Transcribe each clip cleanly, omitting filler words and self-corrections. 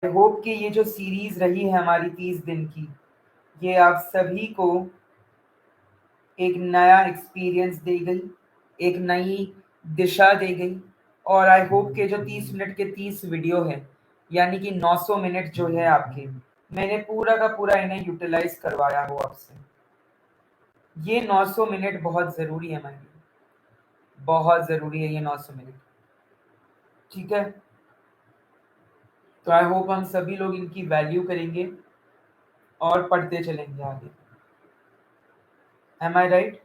Hope कि ये जो सीरीज रही है हमारी 30 दिन की, ये आप सभी को एक नया एक्सपीरियंस दे गई, एक नई दिशा दे गई। और आई होप के जो 30 मिनट के 30 वीडियो है, यानी कि 900 मिनट जो है आपके, मैंने पूरा का पूरा इन्हें यूटिलाइज करवाया हो आपसे। ये 900 मिनट बहुत ज़रूरी है हमारे लिए, बहुत ज़रूरी है ये 900 मिनट। ठीक है, तो आई होप हम सभी लोग इनकी वैल्यू करेंगे और पढ़ते चलेंगे आगे। एम आई राइट?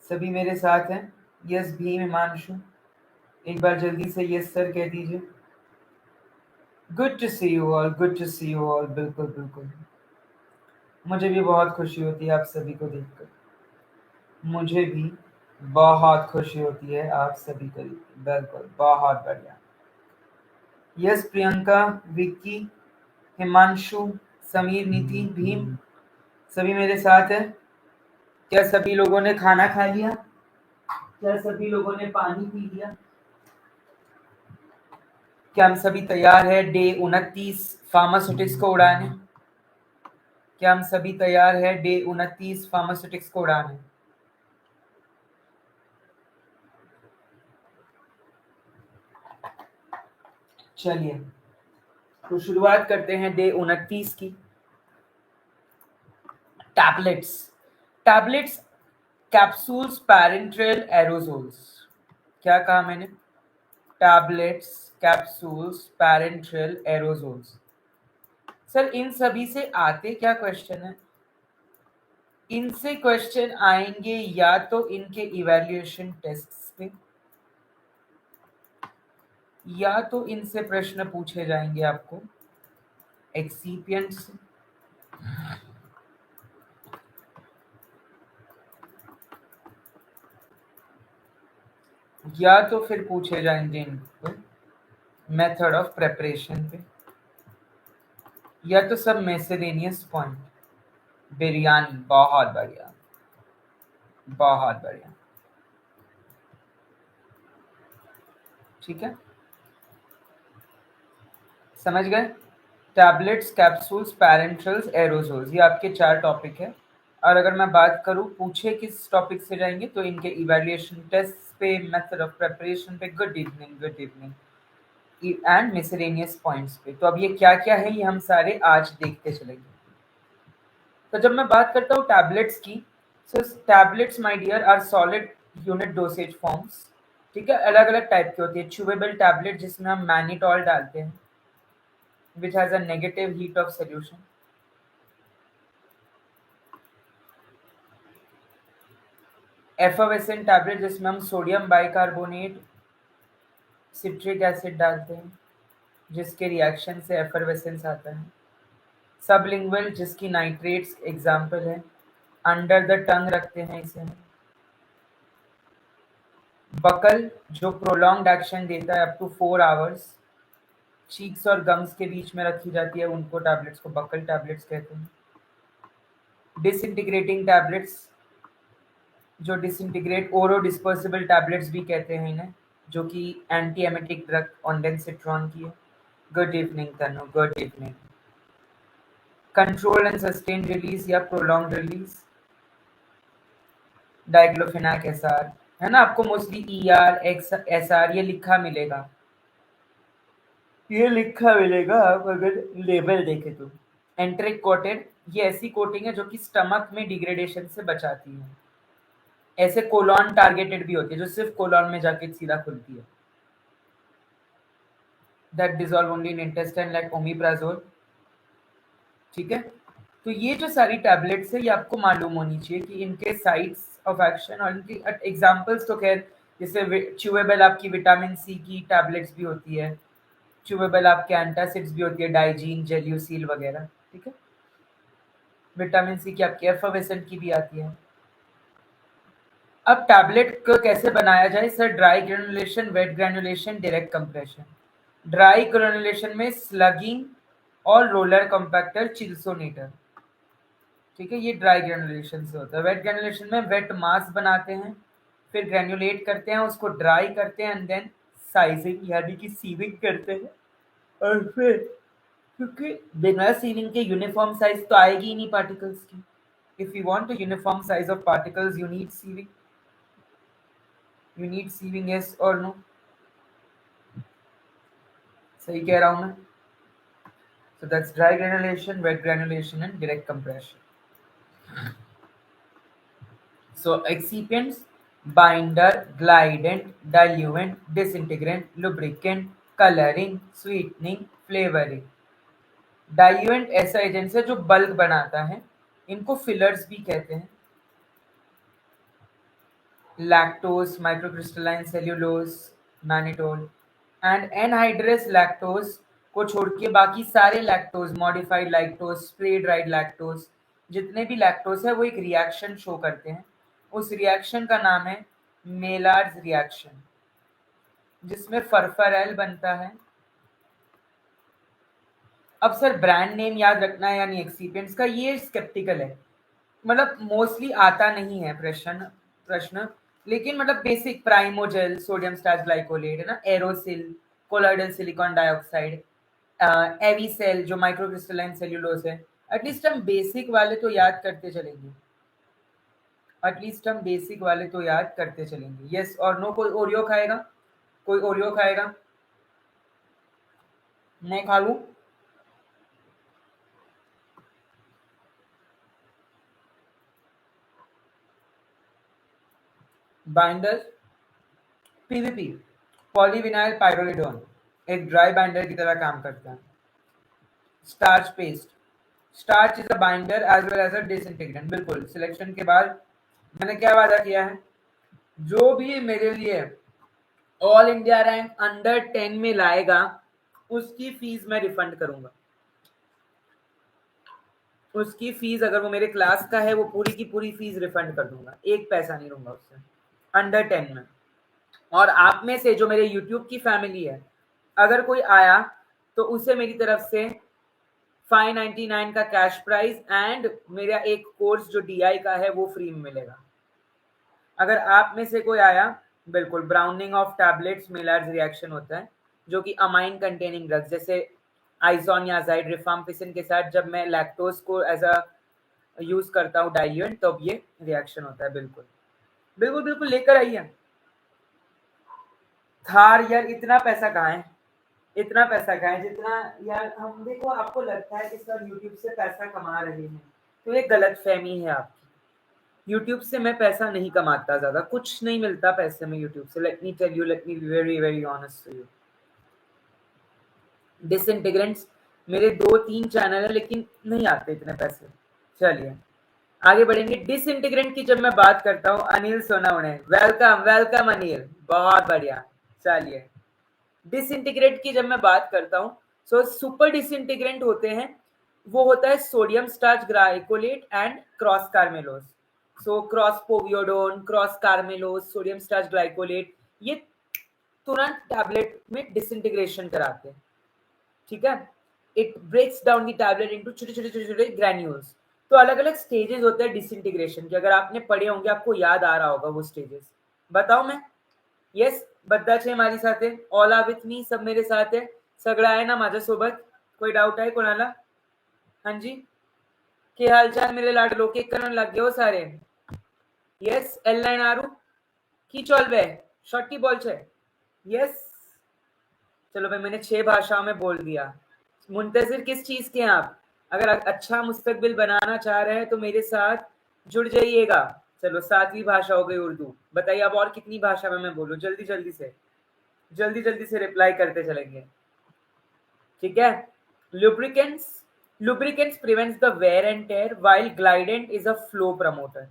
सभी मेरे साथ हैं? यस भीम, हिमांशु, एक बार जल्दी से यस सर कह दीजिए। Good to see you all, good to see you all. बिल्कुल बिल्कुल, मुझे भी बहुत खुशी होती है आप सभी को देखकर। मुझे भी बहुत खुशी होती है आप सभी को देखकर। बिल्कुल, बहुत बढ़िया। यस प्रियंका, विक्की, हिमांशु, समीर, नीति, भीम, सभी मेरे साथ है? क्या सभी लोगों ने खाना खा लिया? क्या सभी लोगों ने पानी पी लिया? क्या हम सभी तैयार है डे 29 फार्मास्यूटिक्स को उड़ाने? क्या हम सभी तैयार है डे 29 फार्मास्यूटिक्स को उड़ाने? चलिए, तो शुरुआत करते हैं डे 29 की। Tablets, tablets, capsules, parenteral, aerosols. क्या कहा मैंने? Tablets, capsules, parenteral, aerosols. Sir इन सभी से आते क्या क्वेश्चन है? इनसे क्वेश्चन आएंगे या तो इनके इवैल्यूएशन टेस्ट्स पे, या तो इनसे प्रश्न पूछे जाएंगे आपको एक्सीपिएंट से, या तो फिर पूछे जाएंगे इनको मेथड ऑफ प्रेपरेशन पे, या तो सब मिसलेनियस पॉइंट। बिरयानी, बहुत बढ़िया, बहुत बढ़िया। ठीक है, समझ गए? टैबलेट्स, कैप्सूल्स, पैरेंट्रल्स, एरोजोल्स, ये आपके 4 टॉपिक है। और अगर मैं बात करूं पूछे किस टॉपिक से जाएंगे, तो इनके इवैल्यूएशन टेस्ट पे, मेथड ऑफ प्रिपरेशन पे, good evening, good evening, and miscellaneous points पे। तो अब ये क्या क्या है ये हम सारे आज देखते चलेंगे। तो जब मैं बात करता हूँ टैबलेट्स की, so tablets my dear are solid unit dosage forms. ठीक है, अलग अलग टाइप की होती है। च्यूवेबल टैबलेट जिसमें हम मैनिटॉल डालते हैं, which has a negative heat of solution. Effervescent tablet जिसमें हम सोडियम बाइकार्बोनेट, सिट्रिक एसिड डालते हैं, जिसके रिएक्शन से एफर्वेसेंस आता है। सबलिंगुअल जिसकी नाइट्रेट्स एग्जाम्पल है। अंडर द टंग रखते हैं इसे। बकल जो प्रोलॉन्ग्ड एक्शन देता है अप टू 4 आवर्स, चीक्स और गम्स के बीच में रखी जाती है, उनको टैबलेट्स को बकल टैबलेट्स कहते हैं। डिसइंटीग्रेटिंग टैबलेट्स जो डिसइंटीग्रेट, ओरो डिस्पर्सिबल टैबलेट्स भी कहते हैं इन्हें, जो कि एंटी एमेटिक ड्रग ऑन्डेंसिट्रॉन की है। Good evening Tanu, good evening. Control and sustain release या प्रोलॉन्ग रिलीज, डाइक्लोफेनाक एसआर, है ना? आपको मोस्टली ईआर एक्स एसआर ये लिखा मिलेगा, ये लिखा मिलेगा आप अगर लेबल देखे तो। एंट्रिक कोटेड, ये ऐसी कोटिंग है जो कि स्टमक में डिग्रेडेशन से बचाती है। ऐसे कोलॉन टारगेटेड भी होती है जो सिर्फ कोलॉन में जाके सीधा खुलती है। That dissolve only in intestine like omeprazole. ठीक है, तो ये जो सारी टैबलेट्स है ये आपको मालूम होनी चाहिए कि इनके साइट्स ऑफ एक्शन और इनकी एग्जांपल्स तो खैर, जैसे च्यूवेबल आपकी विटामिन सी की टैबलेट्स भी होती है, च्यूवेबल आपके एंटासिड्स भी होती है, डाइजीन, जेल्यूसिल वगैरह। ठीक है, विटामिन सी की आपकी एफर्वेसेंट की भी आती है। अब टैबलेट को कैसे बनाया जाए sir? Dry granulation, wet granulation, direct compression. Dry granulation में स्लगिंग और रोलर कॉम्पैक्टर, चिल्सोनेटर। ठीक है, ये ड्राई ग्रेनुलेशन से होता है। वेट ग्रेनुलेशन में वेट मास बनाते हैं, फिर ग्रेनुलेट करते हैं, उसको ड्राई करते हैं, एंड देन साइजिंग यानी कि सीविंग करते हैं। और फिर क्योंकि बिना सीविंग के यूनिफॉर्म साइज तो आएगी ही नहीं पार्टिकल्स की. If you want a uniform size of particles, you need sieving. You need sieving, yes or no? सही कह रहा हूँ मैं. So that's dry granulation, wet granulation, and direct compression. So excipients: binder, glidant, diluent, disintegrant, lubricant, coloring, sweetening, flavoring. Diluent ऐसा agent है जो bulk बनाता है. इनको फिलर्स भी कहते हैं. Lactose, microcrystalline cellulose, mannitol and anhydrous lactose को छोड़ के बाकी सारे lactose, modified lactose, spray dried lactose, जितने भी लैक्टोज है वो एक रिएक्शन शो करते हैं. उस रिएक्शन का नाम है मेलार्ड्स रिएक्शन, जिसमें फरफरेल बनता है. अब सर ब्रांड नेम याद रखना है यानी एक्सीपिएंट्स का, ये स्केप्टिकल है. मतलब मोस्टली आता नहीं है प्रश्न लेकिन मतलब बेसिक प्राइमोजेल, सोडियम स्टार्च ग्लाइकोलेट है ना, एरोसिल, कोलॉइडल सिलिकॉन डाइऑक्साइड, एविसेल जो माइक्रोक्रिस्टलाइन सेल्यूलोज है. एटलीस्ट हम बेसिक वाले तो याद करते चलेंगे. यस और नो. कोई ओरियो खाएगा? मैं खा लूं? बाइंडर पीवीपी, पॉलीविनाइल पाइरोलिडोन, एक ड्राई बाइंडर की तरह काम करता है. Starch paste, starch is a binder as well as a disintegrant. बिल्कुल. सिलेक्शन के बाद मैंने क्या वादा किया है, जो भी मेरे लिए ऑल इंडिया रैंक अंडर 10 में लाएगा उसकी फीस मैं रिफंड करूंगा. उसकी फीस अगर वो मेरे क्लास का है वो पूरी की पूरी फीस रिफंड कर दूंगा. एक पैसा नहीं लूंगा उससे अंडर 10 में. और आप में से जो मेरे यूट्यूब की फैमिली है, अगर कोई आया तो उसे मेरी तरफ से 599 का कैश प्राइस एंड मेरा एक कोर्स जो डीआई का है वो फ्री में मिलेगा. अगर आप में से कोई आया, बिल्कुल. ब्राउनिंग ऑफ टैबलेट्स मेलार्ड्स रिएक्शन होता है जो कि अमाइन कंटेनिंग ड्रग्स जैसे आइसोनियाजाइड, रिफाम्पिसिन के साथ जब मैं लैक्टोज को एज अ यूज करता हूँ डाइल्यूएंट, तब ये रिएक्शन होता है. बिल्कुल लेकर आइए. थार यार, इतना पैसा कहाँ है जितना यार हम. देखो आपको लगता है कि सर यूट्यूब से पैसा कमा रहे हैं, तो ये गलत फहमी है आपकी. यूट्यूब से मैं पैसा नहीं कमाता, ज्यादा कुछ नहीं मिलता पैसे में यूट्यूब से. Let me be very very honest to you. Disintegrants मेरे 2-3 चैनल है लेकिन नहीं आते इतने पैसे. चलिए आगे बढ़ेंगे. डिसइंटीग्रेंट की जब मैं बात करता हूँ, अनिल सोनावणे, वेलकम अनिल, बहुत बढ़िया. चलिए डिसइंटीग्रेट की जब मैं बात करता हूँ, सो सुपर डिसइंटीग्रेंट होते हैं, वो होता है sodium starch glycolate and cross carmellose. So cross povidone, cross carmellose, sodium starch glycolate, ये तुरंत टैबलेट में डिसइंटीग्रेशन कराते हैं. ठीक है. It breaks down the tablet into छोटे ग्रैन्यूल्स. तो अलग अलग स्टेजेस होते हैं डिसइंटीग्रेशन के. अगर आपने पढ़े होंगे आपको याद आ रहा होगा वो स्टेजेस. बताओ मैं. येस बद्दा छे मारी साथे, ऑल आर विथ मी, सब मेरे साथ है. सगळा आहे ना माझ्यासोबत? कोई डाउट आहे कोणाला? हाँ जी. के हालचाल मेरे लाडलो? केक करने लग गए हो सारे? यस. एल लाइन आरू की चलबे? शॉर्टी बोल छे. यस. चलो भाई, मैंने 6 भाषाओं में बोल दिया. मुंतजिर किस चीज के हैं आप? अगर अच्छा मुस्तकबिल बनाना चाह रहे हैं तो मेरे साथ जुड़ जाइएगा. चलो 7वीं भाषा हो गई उर्दू. बताइए अब और कितनी भाषा में मैं बोलूं? जल्दी से रिप्लाई करते चलेंगे. ठीक है. Lubricants prevents the wear and tear while glidant is a flow promoter.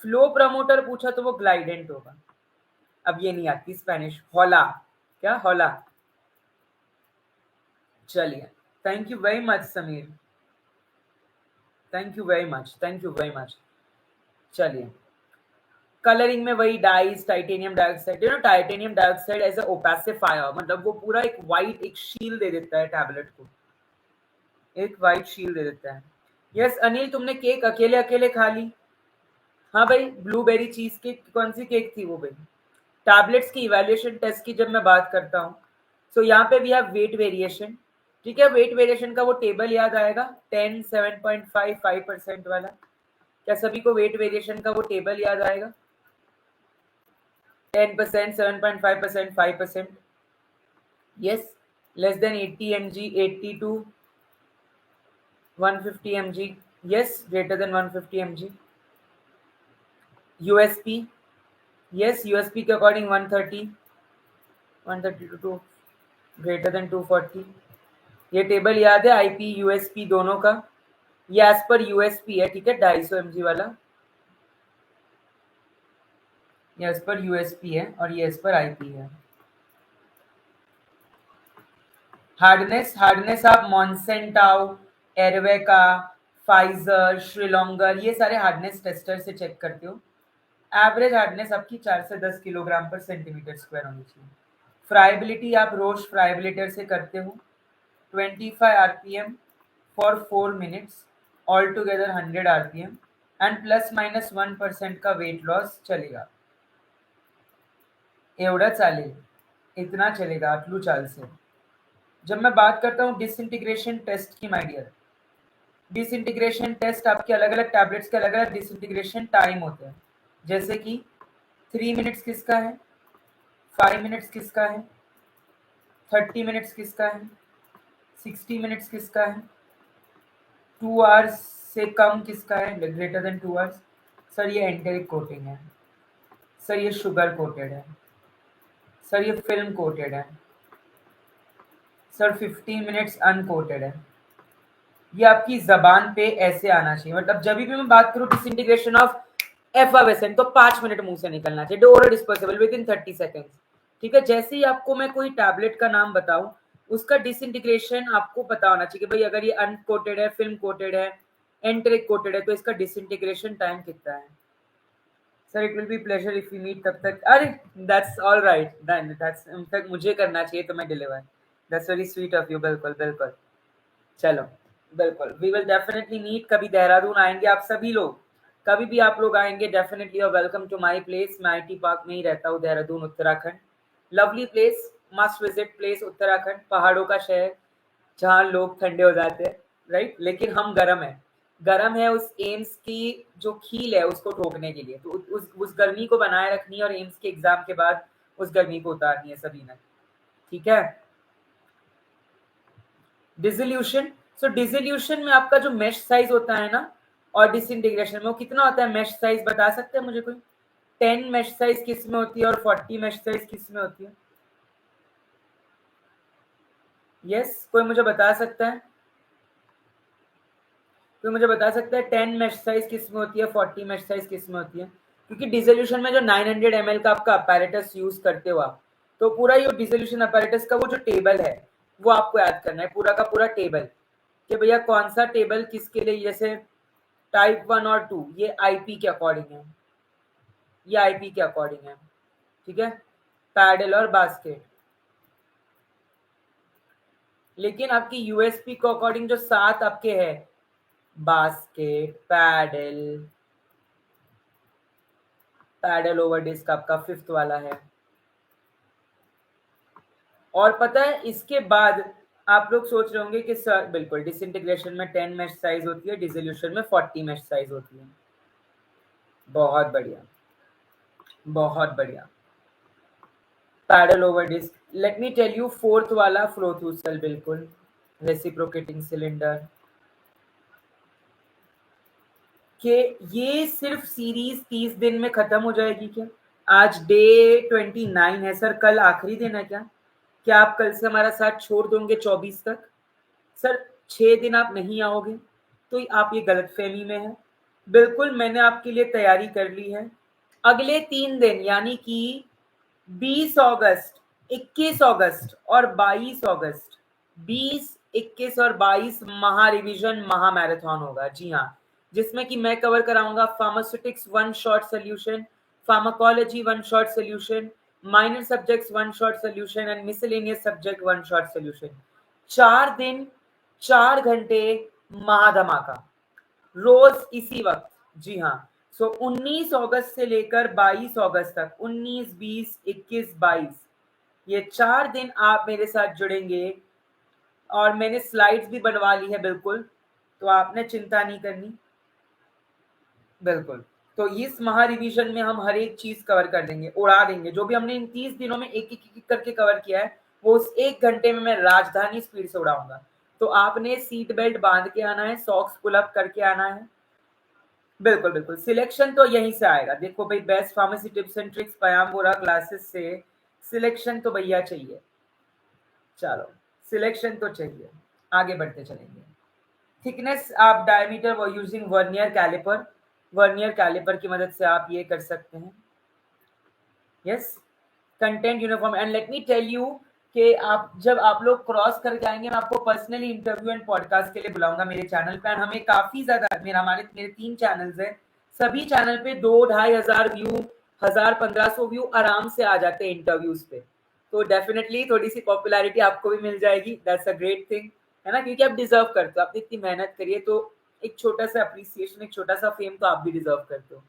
Flow promoter पूछा तो वो ग्लाइडेंट होगा. अब ये नहीं आती स्पेनिश. हॉला. क्या हॉला? चलिए. Thank you very much Sameer. Thank you very much. चलिए. कलरिंग में वही dyes, titanium dioxide. Titanium dioxide as a opacifier, मतलब वो पूरा एक वाइट एक शील दे देता है टैबलेट को. यस अनिल, तुमने केक अकेले खा ली? हाँ भाई. Blueberry cheese cake. कौन सी केक थी वो भाई? टैबलेट्स की इवैल्यूएशन टेस्ट की जब मैं बात करता हूँ, सो यहाँ पे भी हैव वेट वेरिएशन. ठीक है, वेट वेरिएशन का वो टेबल याद आएगा 10 7.55% वाला, क्या सभी को वेट वेरिएशन का वो टेबल याद आएगा? 10%, 7.5%, 5%, yes, less than 80 mg, 80 to 150 mg, yes, greater than 150 mg. USP, yes, USP के अकॉर्डिंग 130 to 2 greater than 240, ये टेबल याद है आईपी यूएसपी दोनों का, ये एज पर यूएसपी है, ठीक है, 250 mg वाला, ये एज पर यूएसपी है और ये एज पर आईपी है। हार्डनेस आप मॉन्सेंटाउ, एरवेका, फाइजर, श्रीलोंगर, ये सारे हार्डनेस टेस्टर से चेक करते हो। एवरेज हार्डनेस आपकी 4 से 10 किलोग्राम पर सेंटीमीटर स्क्वायर होनी चाहिए। फ्राइबिलिटी आप रोश फ्राइबिलिटर से करते हो, 25 RPM for 4 minutes, all together 100 RPM and plus minus 1% का वेट लॉस चलेगा, एवढं चालेल, इतना चलेगा आटलू चाल से। जब मैं बात करता हूँ डिसइंटीग्रेशन टेस्ट की, माय डियर, डिसइंटीग्रेशन टेस्ट आपके अलग अलग टैबलेट्स के अलग अलग डिसइंटीग्रेशन टाइम होते हैं, जैसे कि 3 मिनट्स किसका है, 5 मिनट्स किसका है, 30 मिनट्स किसका है, 60 मिनट्स किसका है, 2 आवर्स से कम किसका है, ग्रेटर देन 2 आवर्स। सर ये एंटेरिक कोटिंग है, सर ये शुगर कोटेड है, सर ये फिल्म कोटेड है, सर 15 मिनट्स अनकोटेड है। ये आपकी जबान पे ऐसे आना चाहिए, मतलब जब भी मैं बात करूं डिसइंटीग्रेशन ऑफ एफावेसेंट तो 5 मिनट मुंह से निकलना चाहिए, door disposable with in 30 seconds, ठीक है। जैसे ही आपको मैं कोई टैबलेट का नाम बताऊं, उसका डिसइंटीग्रेशन आपको पता होना चाहिए कि भाई अगर ये अनकोटेड है, फिल्म कोटेड है, एंटेरिक कोटेड है, तो इसका डिसइंटीग्रेशन टाइम कितना है। Sir it will be pleasure if we meet, तब तक, अरे that's all right, that's in fact मुझे करना चाहिए तो मैं deliver, that's very sweet of you, बिल्कुल बिल्कुल, चलो बिल्कुल, वी विल डेफिनेटली मीट, कभी देहरादून आएंगे आप सभी लोग, कभी भी आप लोग आएंगे डेफिनेटली और वेलकम टू माय प्लेस। मैं आईटी पार्क में ही रहता हूँ, Dehradun Uttarakhand, lovely place, must visit place Uttarakhand, पहाड़ों का शहर जहाँ लोग ठंडे हो जाते हैं, राइट, लेकिन हम गर्म है, गर्म है उस एम्स की जो खील है उसको ठोकने के लिए, तो उस गर्मी को बनाए रखनी है और एम्स के एग्जाम के बाद उस गर्मी को उतारनी है सभी ने, ठीक है। डिसोल्यूशन, सो डिसोल्यूशन में आपका जो मेश साइज होता है ना, और डिसइंटीग्रेशन में वो कितना होता है, मेश साइज बता सकते हैं मुझे कोई? 10 मेश साइज किस में होती है और 40 मेश साइज किस में होती है? यस, कोई मुझे बता सकता है? कोई मुझे बता सकता है 10 मेश साइज किस में होती है, 40 मेश साइज किस में होती है? क्योंकि डिसोल्यूशन में जो 900 ml का आपका अपैरेटस यूज करते हो आप, तो पूरा ये डिसोल्यूशन अपैरेटस का वो जो टेबल है वो आपको याद करना है, पूरा का पूरा टेबल, कि भैया कौन सा टेबल किसके लिए, जैसे टाइप 1 और 2 ये आईपी के अकॉर्डिंग है, ये आईपी के अकॉर्डिंग है, ठीक है, पैडल और बास्केट। लेकिन आपकी यूएसपी के अकॉर्डिंग जो 7 आपके है, basket, paddle, paddle over disk आपका 5th वाला है। और पता है इसके बाद आप लोग सोच रहे होंगे कि सर बिल्कुल डिसइंटीग्रेशन में 10 मेश साइज होती है, डिसोल्यूशन में 40 मेश साइज होती है। बहुत बढ़िया, बहुत बढ़िया। Paddle over disk, let me tell you 4th वाला फ्लो थ्रू सेल, बिल्कुल रेसिप्रोकेटिंग सिलेंडर, कि ये सिर्फ सीरीज 30 दिन में खत्म हो जाएगी क्या? आज डे 29 है सर, कल आखिरी दिन है क्या आप कल से हमारा साथ छोड़ दोगे 24 तक? सर 6 दिन आप नहीं आओगे तो आप ये गलतफहमी में है, बिल्कुल मैंने आपके लिए तैयारी कर ली है। अगले 3 दिन यानी कि 20 अगस्त, 21 अगस्त और 22 अगस्त, 20, 21 और 22 महा रिवीजन महा मैराथन होगा, जी हाँ, जिसमें कि मैं कवर कराऊंगा pharmaceutics 1 short solution, pharmacology 1 short solution, minor subjects 1 short solution and miscellaneous subject 1 short solution. 4 दिन 4 घंटे महाधमाका, रोज इसी वक्त, जी हाँ। सो 19 अगस्त से लेकर 22 अगस्त तक, 19, 20, 21, 22, ये 4 दिन आप मेरे साथ जुड़ेंगे और मैंने स्लाइड्स भी बनवा ली है बिल्कुल, तो आपने चिंता नहीं करनी। बिल्कुल, तो इस महा रिवीजन में हम हर एक चीज कवर कर देंगे, उड़ा देंगे। जो भी हमने इन 30 दिनों में एक एक करके कवर किया है, वो उस 1 घंटे में मैं राजधानी स्पीड से उड़ाऊंगा। तो आपने सीट बेल्ट बांध के आना है, सॉक्स पुल अप करके आना है। बिल्कुल बिल्कुल, सिलेक्शन तो यहीं से आएगा। देखो भाई, best pharmacy tips and tricks Payam Bora classes से सिलेक्शन तो भैया चाहिए। चलो, सिलेक्शन तो चाहिए, आगे बढ़ते चलेंगे। थिकनेस आप डायमीटर वो using vernier caliper, vernier caliper की मदद से आप ये कर सकते हैं। Yes, content uniform. And let me tell you कि आप जब आप लोग क्रॉस करके आएंगे, मैं आपको पर्सनली इंटरव्यू एंड पॉडकास्ट के लिए बुलाऊंगा मेरे चैनल पे। हमें काफी ज्यादा, मेरे 3 चैनल्स हैं, सभी चैनल पे 2-2,500 व्यू, 1,000-1,500 व्यू आराम से आ जाते हैं इंटरव्यूज पे। तो डेफिनेटली थोड़ी सी पॉपुलैरिटी आपको भी मिल जाएगी। दैट्स अ ग्रेट थिंग, है ना, क्योंकि आप डिजर्व करते हो, आपने इतनी मेहनत करी है, तो एक छोटा सा अप्रिसिएशन, एक छोटा सा फेम तो आप भी डिजर्व करते हो।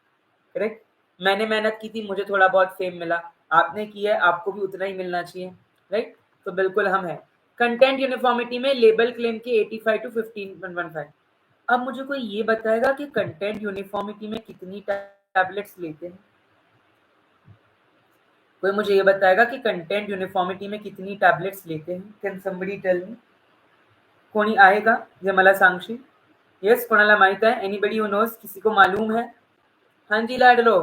करेक्ट, मैंने मेहनत की थी, मुझे थोड़ा बहुत फेम मिला, आपने की है, आपको भी उतना ही मिलना चाहिए। राइट, तो बिल्कुल हम हैं। कंटेंट यूनिफॉर्मिटी में लेबल क्लेम के 85 to 15.15। अब मुझे कोई ये बताएगा कि कंटेंट यूनिफॉर्मिटी में कितनी टैबलेट्स लेते हैं? कोई मुझे ये बताएगा कि कंटेंट यूनिफॉर्मिटी में कितनी टैबलेट्स लेते हैं? Can somebody tell me? कोणी आएगा? जे मला सांगशील? यस, कोणाला माहित आहे? Anybody who knows? किसी को मालूम है? हाँ जी लाडलो।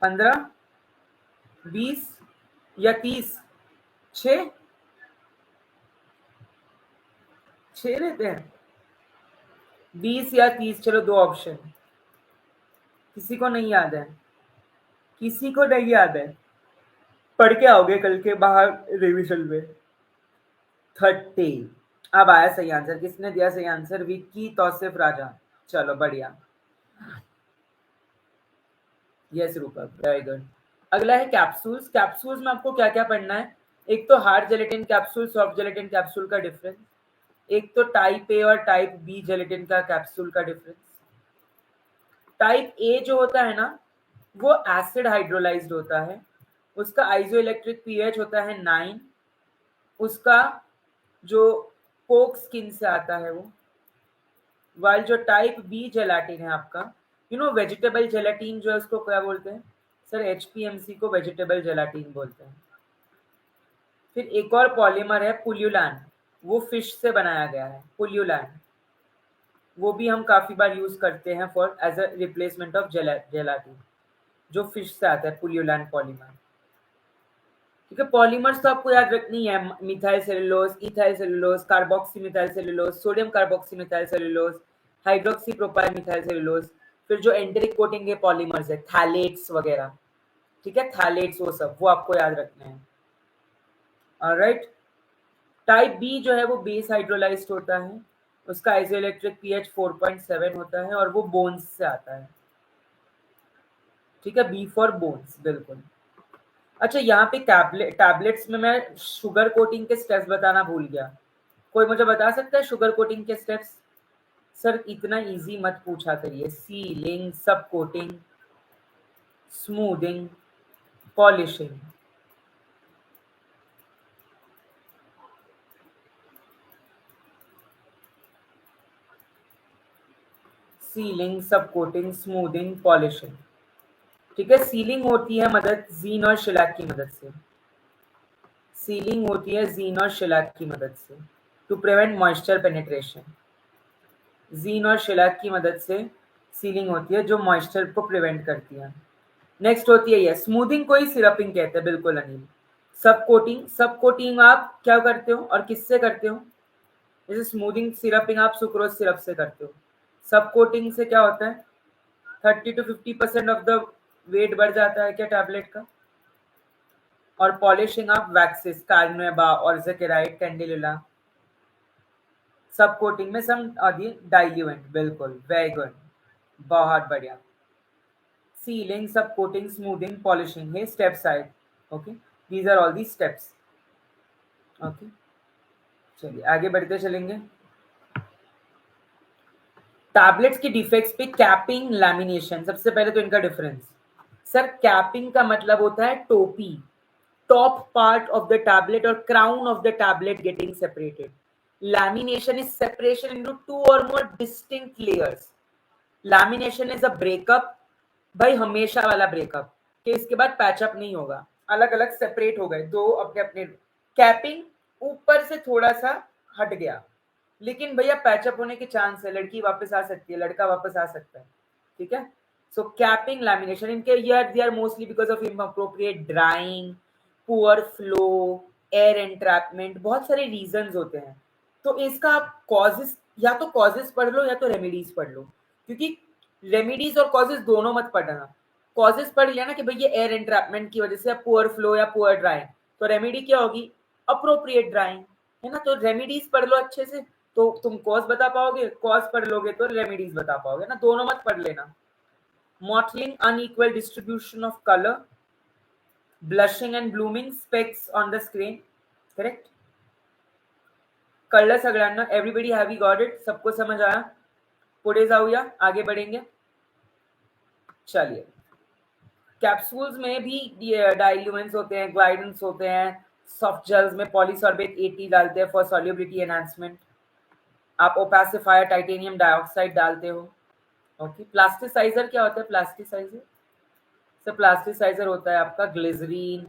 15, 20 या 30? 6 लेते हैं। 20 या 30, चलो 2 ऑप्शन। किसी को नहीं याद है? किसी को नहीं याद है? पढ़ के आओगे कल के बाहर रिविजन में। 30। अब आया सही आंसर, किसने दिया सही आंसर? विक्की तौसिफ राजा। चलो बढ़िया, यस रूपक, वेरी गुड। अगला है कैप्सूल्स। कैप्सूल्स में आपको क्या क्या पढ़ना है? एक तो hard gelatin capsule, soft gelatin capsule का डिफरेंस, एक तो टाइप ए और टाइप बी जेलेटिन का कैप्सूल का डिफरेंस। टाइप ए जो होता है ना, वो एसिड हाइड्रोलाइज्ड होता है, उसका आइसोइलेक्ट्रिक पीएच होता है 9, उसका जो कोक स्किन से आता है वो। वाइल जो टाइप बी जेलाटिन है आपका, वेजिटेबल जेलाटिन जो है, उसको क्या बोलते हैं सर? एचपीएमसी को वेजिटेबल जेलाटिन बोलते हैं। फिर एक और पॉलीमर है पुल्यूलान, वो फिश से बनाया गया है, पुल्यूलान। वो भी हम काफी बार यूज करते हैं for as a replacement of gelatin, जो फिश से आता है, पुल्यूलान पॉलीमर। ठीक है, पॉलीमर्स तो आपको याद रखनी है, methyl cellulose, ethyl cellulose, carboxy methyl cellulose, sodium carboxy methyl cellulose, hydroxy propyl methyl cellulose. फिर जो एंटेरिक कोटिंग के पॉलीमर्स है, थैलेट्स वगैरह। ठीक है, थैलेट्स, वो सब वो आपको याद रखने हैं। ऑलराइट, टाइप बी जो है वो बेस हाइड्रोलाइज्ड होता है, उसका आइसोइलेक्ट्रिक पीएच 4.7 होता है, और वो बोन्स से आता है। ठीक है, बी फॉर बोन्स, बिल्कुल। अच्छा, यहाँ पे टैबलेट्स में मैं शुगर कोटिंग के स्टेप्स बताना भूल गया। कोई मुझे बता सकता है शुगर कोटिंग के स्टेप्स? सर इतना इजी मत पूछा करिए। सीलिंग, सब कोटिंग, स्मूदिंग, पॉलिशिंग। सीलिंग, सब कोटिंग, स्मूदिंग, पॉलिशिंग। ठीक है, सीलिंग होती है मदद जीन और शिलाक की मदद से। सीलिंग होती है जीन और शिलाक की मदद से, to prevent moisture penetration. Zein और शिलाक की मदद से सीलिंग होती है, जो मॉइस्चर को प्रिवेंट करती है। नेक्स्ट होती है ये स्मूदिंग, को ही सिरपिंग कहते हैं, बिल्कुल अनिल। सब कोटिंग, सब कोटिंग आप क्या करते हो और किससे करते हो? जैसे स्मूदिंग सिरपिंग आप सुक्रोज सिरप से करते हो। सब कोटिंग से क्या होता है? 30 to 50% ऑफ द वेट बढ़ जाता है क्या टैबलेट का। और पॉलिशिंग आप वैक्सेस, कार्नेबा और जेकेराइट, कैंडिलुला। सब कोटिंग में सम डाइल्यूएंट, बिल्कुल, वेरी गुड, बहुत बढ़िया। सीलिंग, सब कोटिंग, स्मूदिंग, पॉलिशिंग, ये स्टेप्स आए। Okay, these are all the steps. Okay, चलिए आगे बढ़ते चलेंगे। टैबलेट्स के डिफेक्ट्स पे कैपिंग, लैमिनेशन। सबसे पहले तो इनका डिफरेंस। सर कैपिंग का मतलब होता है टोपी, top part of the tablet or crown of the tablet getting separated. Lamination is separation into two or more distinct layers. Lamination is a breakup, भाई हमेशा वाला ब्रेकअप कि इसके बाद पैचअप नहीं होगा, अलग अलग सेपरेट हो गए दो अपने अपने. कैपिंग ऊपर से थोड़ा सा हट गया, लेकिन भैया पैचअप होने के चांस है, लड़की वापस आ सकती है, लड़का वापस आ सकता है. ठीक है. सो कैपिंग लैमिनेशन इनके here they are mostly because of inappropriate drying, poor flow, air entrapment, बहुत सारे रीजंस होते हैं. तो इसका आप कॉजेस या तो कॉजेस पढ़ लो या तो रेमेडीज पढ़ लो, क्योंकि रेमेडीज और कॉजेस दोनों मत पढ़ना. कॉजेस पढ़ लिया ना कि भाई ये एयर एंट्रैपमेंट की वजह से पुअर फ्लो या पुअर ड्राइंग, तो रेमेडी क्या होगी, अप्रोप्रिएट ड्राइंग, है ना. तो रेमेडीज पढ़ लो अच्छे से तो तुम कॉज बता पाओगे, कॉज पढ़ लोगे तो रेमेडीज बता पाओगे ना, दोनों मत पढ़ लेना. Mottling, unequal distribution of colour, blushing and blooming, specs on the screen. Correct. कळलं सगळ्यांना? Everybody have you got it? सबको समझ आया? पुढे जाऊया, आगे बढ़ेंगे. चलिए. कैप्सूल्स में भी डाइल्यूमेंट्स होते हैं, ग्लाइडेंस होते हैं. सॉफ्ट जेल्स में पॉलीसॉर्बेट 80 डालते हैं फॉर सॉल्युबिलिटी एनहांसमेंट. आप ओपेसिफायर टाइटेनियम डाइऑक्साइड डालते हो. ओके. प्लास्टिसाइजर क्या होता है? प्लास्टिसाइजर से प्लास्टिसाइजर होता है आपका ग्लिसरीन,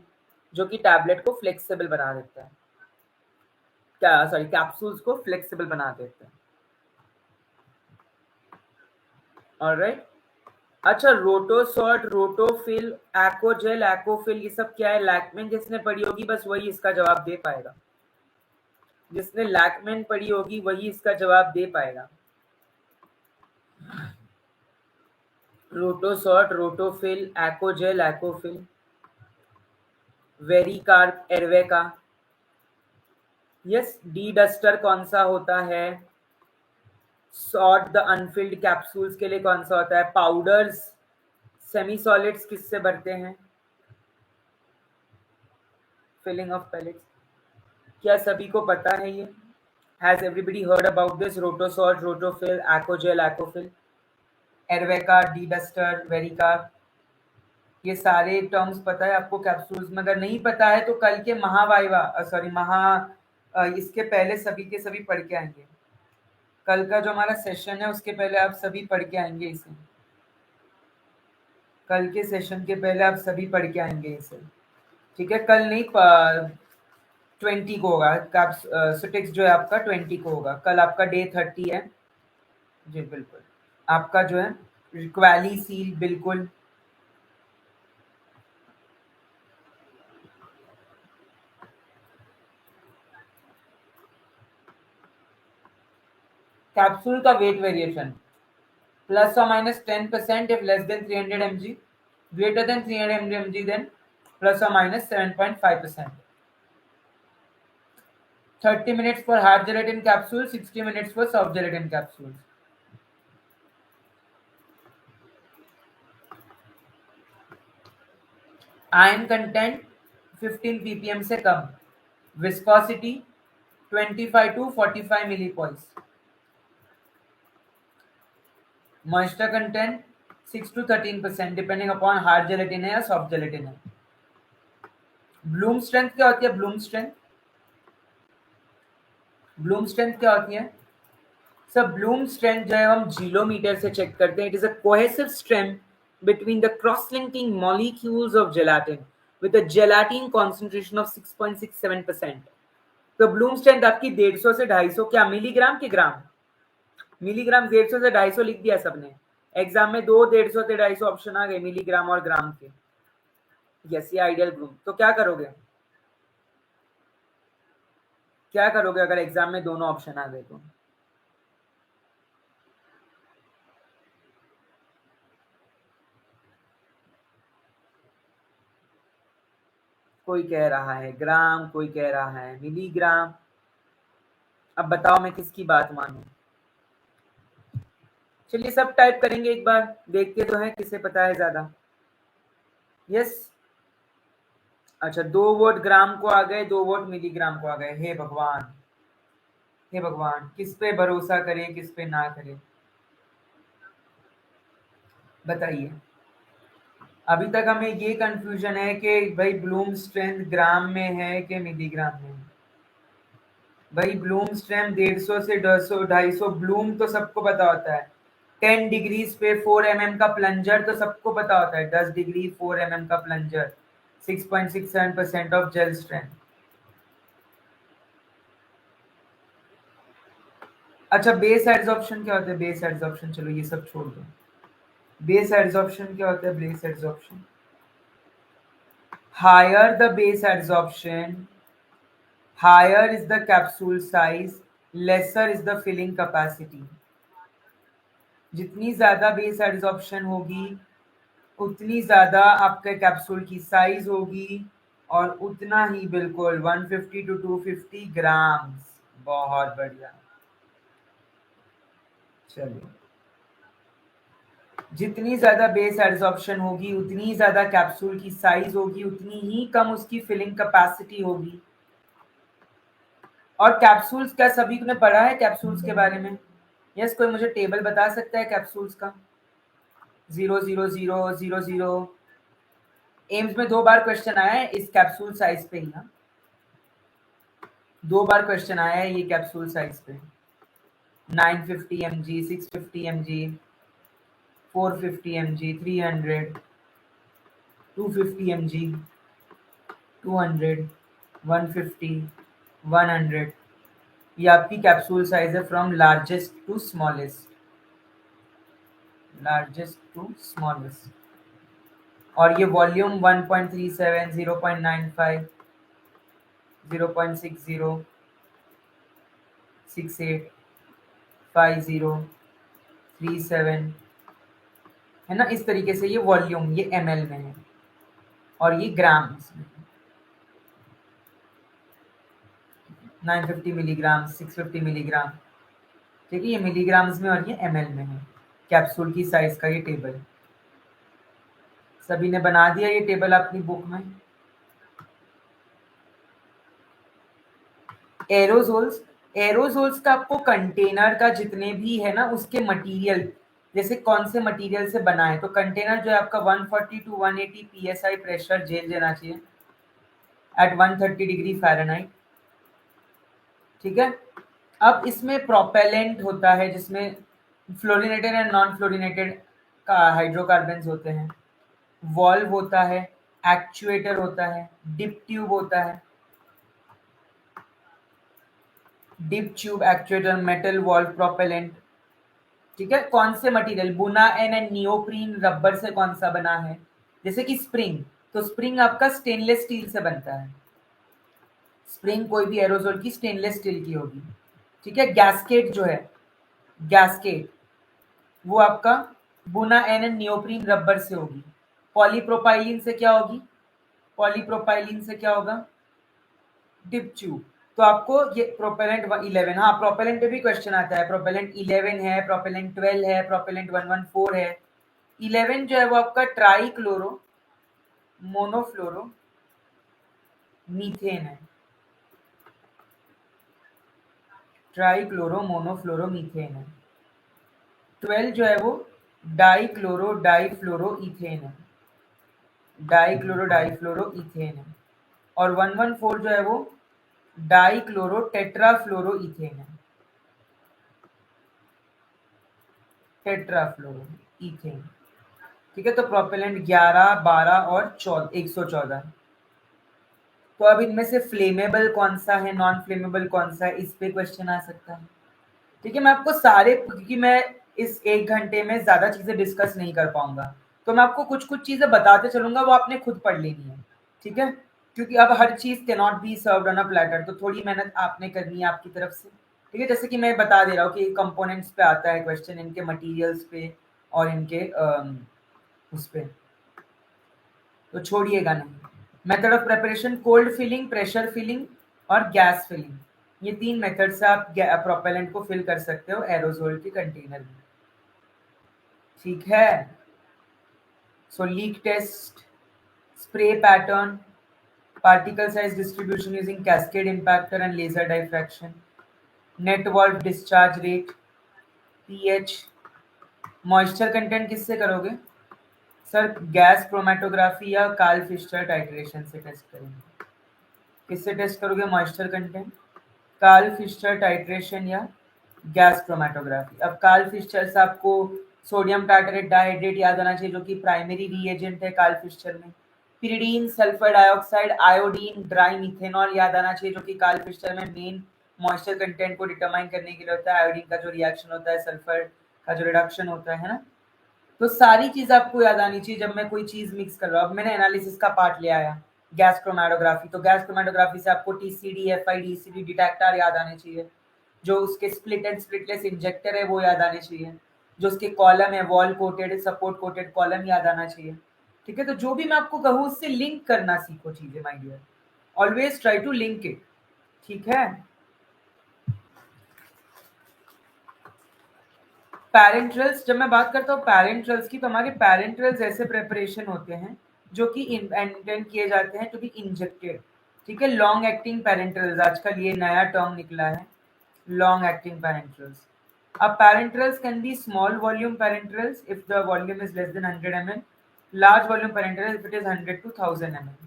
जो कि टैबलेट को फ्लेक्सिबल बना देता है, क्या सॉरी कैप्सूल्स को फ्लेक्सिबल बना देता है. ऑलराइट. अच्छा, रोटोसॉर्ट, रोटोफिल, एक्कोजेल, एक्कोफिल, ये सब क्या है? लैक्मेन जिसने पढ़ी होगी बस वही इसका जवाब दे पाएगा. जिसने लैक्मेन पढ़ी होगी वही इसका जवाब दे पाएगा. रोटोसॉर्ट, Rotofil, Eccogel, एक्कोफिल, वेरिकार्प, एरवेका. Yes. D duster कौन सा होता है? सॉर्ट द अनफिल्ड कैप्सूल्स के लिए कौन सा होता है? पाउडर्स. सेमी सॉलिड्स किससे भरते हैं? Filling of pellets. क्या सभी को पता है ये? Has everybody heard about this? Rotosort, Rotofil, Eccogel, Eccofill, Erweka, D Duster, Vericarp, ये सारे टर्म्स पता है आपको कैप्सूल्स में? अगर नहीं पता है तो कल के इसके पहले सभी के सभी पढ़ के आएंगे. कल का जो हमारा सेशन है उसके पहले आप सभी पढ़ के आएंगे इसे. कल के सेशन के पहले आप सभी पढ़ के आएंगे इसे. ठीक है. कल नहीं, 20 को होगा. सिटिक्स जो है आपका 20 को होगा. कल आपका डे 30 है. जी बिल्कुल. आपका जो है क्वाली सील बिल्कुल. कैप्सूल का weight variation plus or minus 10% if less than 300 mg, greater than 300 mg then plus or minus 7.5%. 30 minutes for hard gelatin capsules, 60 minutes for soft gelatin capsules. Iron content 15 ppm से कम. Viscosity 25 to 45 millipoise. Moisture content 6 to 13% depending upon hard gelatin है या soft gelatin है. Bloom strength क्या होती है? Bloom strength क्या होती है? सर ब्लूम स्ट्रेंथ जो है हम जीलोमीटर से चेक करते हैं. It is a cohesive strength between the cross-linking molecules of gelatin with a gelatin concentration of 6.67%. तो ब्लूम स्ट्रेंथ आपकी 150 से 250, क्या मिलीग्राम के ग्राम? मिलीग्राम. 150 से 250 लिख दिया सबने. एग्जाम में 150 से 250 ऑप्शन आ गए मिलीग्राम और ग्राम के. यस, ये आइडियल ब्लूम. तो क्या करोगे अगर एग्जाम में दोनों ऑप्शन आ गए तो? कोई कह रहा है ग्राम, कोई कह रहा है मिलीग्राम. अब बताओ मैं किसकी बात मानूं? चलिए सब टाइप करेंगे एक बार, देखते तो हैं किसे पता है ज्यादा. यस. अच्छा, 2 वोट ग्राम को आ गए, 2 वोट मिलीग्राम को आ गए. हे भगवान, हे भगवान, किस पे भरोसा करें, किस पे ना करें, बताइए. अभी तक हमें ये कंफ्यूजन है कि भाई ब्लूम स्ट्रेंथ ग्राम में है कि मिलीग्राम में है। भाई ब्लूम स्ट्रेंथ 150 से 250 250 ब्लूम तो सबको पता होता है। 10 डिग्रीज पे 4 mm का प्लंजर तो सबको पता होता है। 10 डिग्री 4 mm का प्लंजर 6.67% ऑफ जेल स्ट्रेंथ। अच्छा बेस एड्सॉर्प्शन क्या होता है? बेस एड्सॉर्प्शन चलो ये सब छोड़ दो। बेस एड्सॉर्प्शन क्या होता है? Base adsorption, higher the base adsorption, higher is the capsule size, lesser is the filling capacity। जितनी ज्यादा बेस एड्सॉर्प्शन होगी उतनी ज्यादा आपके कैप्सूल की साइज होगी और उतना ही बिल्कुल 150 to 250 ग्राम्स। बहुत बढ़िया। चलिए, जितनी ज्यादा बेस एड्सॉर्प्शन होगी उतनी ज्यादा कैप्सूल की साइज होगी, उतनी ही कम उसकी फिलिंग कैपेसिटी होगी। और कैप्सूल्स क्या सभी ने पढ़ा है कैप्सूल्स के बारे में? यस, कोई मुझे टेबल बता सकता है कैप्सूल्स का? 00000। एम्स में 2 बार क्वेश्चन आया है इस कैप्सूल साइज पे ही ना, 2 बार क्वेश्चन आया है ये कैप्सूल साइज पे। 950 mg, 650 mg, 450 mg, 300, 250 mg, 200, 150, 100। ये आपकी कैप्सूल साइज है from largest to smallest, largest to smallest. और ये वॉल्यूम 1.37, 0.95, 0.60, 68, 50, 37 है ना। इस तरीके से ये वॉल्यूम ये ml में है और ये ग्राम्स में। 950 मिलीग्राम, 650 मिलीग्राम, ठीक है। ये मिलीग्राम्स में और ये ml में है। कैप्सूल की साइज का ये टेबल सभी ने बना दिया ये टेबल अपनी बुक में। एरोजोल्स, एरोजोल्स का आपको कंटेनर का जितने भी है ना उसके मटेरियल, जैसे कौन से मटेरियल से बना है, तो कंटेनर जो है आपका 140 to 180 psi प्रेशर झेल देना चाहिए एट 130 डिग्री फ़ारेनहाइट, ठीक है। अब इसमें प्रोपेलेंट होता है जिसमें फ्लोरिनेटेड एंड नॉन फ्लोरिनेटेड का हाइड्रोकार्बन्स होते हैं, वॉल्व होता है, एक्चुएटर होता है, डिप ट्यूब होता है, dip tube, actuator, metal valve, propellant, ठीक है। कौन से मटेरियल, बुना एंड नियोप्रीन रबर से कौन सा बना है? जैसे कि स्प्रिंग, तो स्प्रिंग आपका स्टेनलेस स्टील से बनता है। स्प्रिंग कोई भी एरोजोल की स्टेनलेस स्टील की होगी, ठीक है। गैस्केट जो है, गैस्केट वो आपका बुना एंड नियोप्रीन रबर से होगी। पॉलीप्रोपाइलिन से क्या होगी? पॉलीप्रोपाइलिन से क्या होगा? Dip tube. तो आपको ये प्रोपेलेंट 11, हाँ प्रोपेलेंट पे भी क्वेश्चन आता है। प्रोपेलेंट 11 है, प्रोपेलेंट 12 है, प्रोपेलेंट 114 है। 11 जो है वो आपका ट्राई क्लोरो मोनोफ्लोरो मीथेन है, ट्राई क्लोरो मोनोफ्लोरो मीथेन है। 12 जो है वो डाई क्लोरो डाईफ्लोरो इथेन है, डाई क्लोरो डाईफ्लोरो इथेन है। और 114 जो है वो डाई क्लोरो टेट्राफ्लोरो इथेन है, टेट्राफ्लोरो इथेन, ठीक है। तो प्रोपेलेंट 11, 12 और 114। तो अब इनमें से फ्लेमेबल कौन सा है, नॉन फ्लेमेबल कौन सा है, इस पे क्वेश्चन आ सकता है, ठीक है। मैं आपको सारे, क्योंकि मैं इस 1 घंटे में ज्यादा चीजें डिस्कस नहीं कर पाऊंगा, तो मैं आपको कुछ कुछ चीजें बताते चलूंगा, वो आपने खुद पढ़ लेनी है, ठीक है। क्योंकि अब हर चीज can not be served on a platter, तो थोड़ी मेहनत आपने करनी है आपकी तरफ से, ठीक है। जैसे कि मैं बता दे रहा हूँ कि कंपोनेंट्स पे आता है क्वेश्चन, इनके मटेरियल्स पे और इनके उस पे, तो छोड़िएगा नहीं। Method of preparation, cold filling, pressure filling और गैस फिलिंग, ये 3 मेथड से आप प्रोपेलेंट को फिल कर सकते हो एरोजोल के कंटेनर में, ठीक है। So leak test, spray pattern, particle size distribution using cascade impactor and laser diffraction, net valve discharge rate, pH, moisture content किससे करोगे? सर गैस क्रोमेटोग्राफी या कार्ल फिशर टाइट्रेशन से टेस्ट करेंगे। किससे टेस्ट करोगे moisture content? Karl Fischer titration या gas chromatography. अब Karl Fischer से आपको सोडियम टार्टरेट डाइहाइड्रेट याद आना चाहिए, जो कि प्राइमरी रीएजेंट है कार्ल फिशर में। Pyridine, sulphur dioxide, iodine, dry methanol याद आना चाहिए, जो कि कार्ल फिशर में मेन मॉइस्चर कंटेंट को डिटरमाइन करने के लिए होता है। आयोडीन का जो रिएक्शन होता है, सल्फर का जो रिडक्शन होता है ना। तो सारी चीज आपको याद आनी चाहिए जब मैं कोई चीज मिक्स कर रहा हूँ। अब मैंने एनालिसिस का पार्ट ले आया गैस क्रोमेटोग्राफी, तो गैस क्रोमेटोग्राफी से आपको टीसीडी, एफआई, डीसीडी डिटेक्टर याद आने चाहिए, जो उसके स्प्लिट एंड स्प्लिटलेस इंजेक्टर है वो याद आने चाहिए, जो उसके कॉलम है wall coated support coated column याद आना चाहिए। ठीक है, तो जो भी मैं आपको कहूँ उससे लिंक करना सीखो चीजें my dear, always try to link it. ठीक है। पैरेंट्रल्स, जब मैं बात करता हूँ पैरेंट्रल्स की, तो हमारे पैरेंट्रल्स ऐसे प्रेपरेशन होते हैं जो कि इंटेंड किए जाते हैं टू बी इंजेक्टेड। ठीक है, लॉन्ग एक्टिंग पैरेंट्रल्स, आजकल ये नया टर्म निकला है, लॉन्ग एक्टिंग पैरेंट्रल्स। अब parenterals can be small volume parenterals if the volume is less than 100 ml, large volume parenterals if it is 100 to 1000 ml.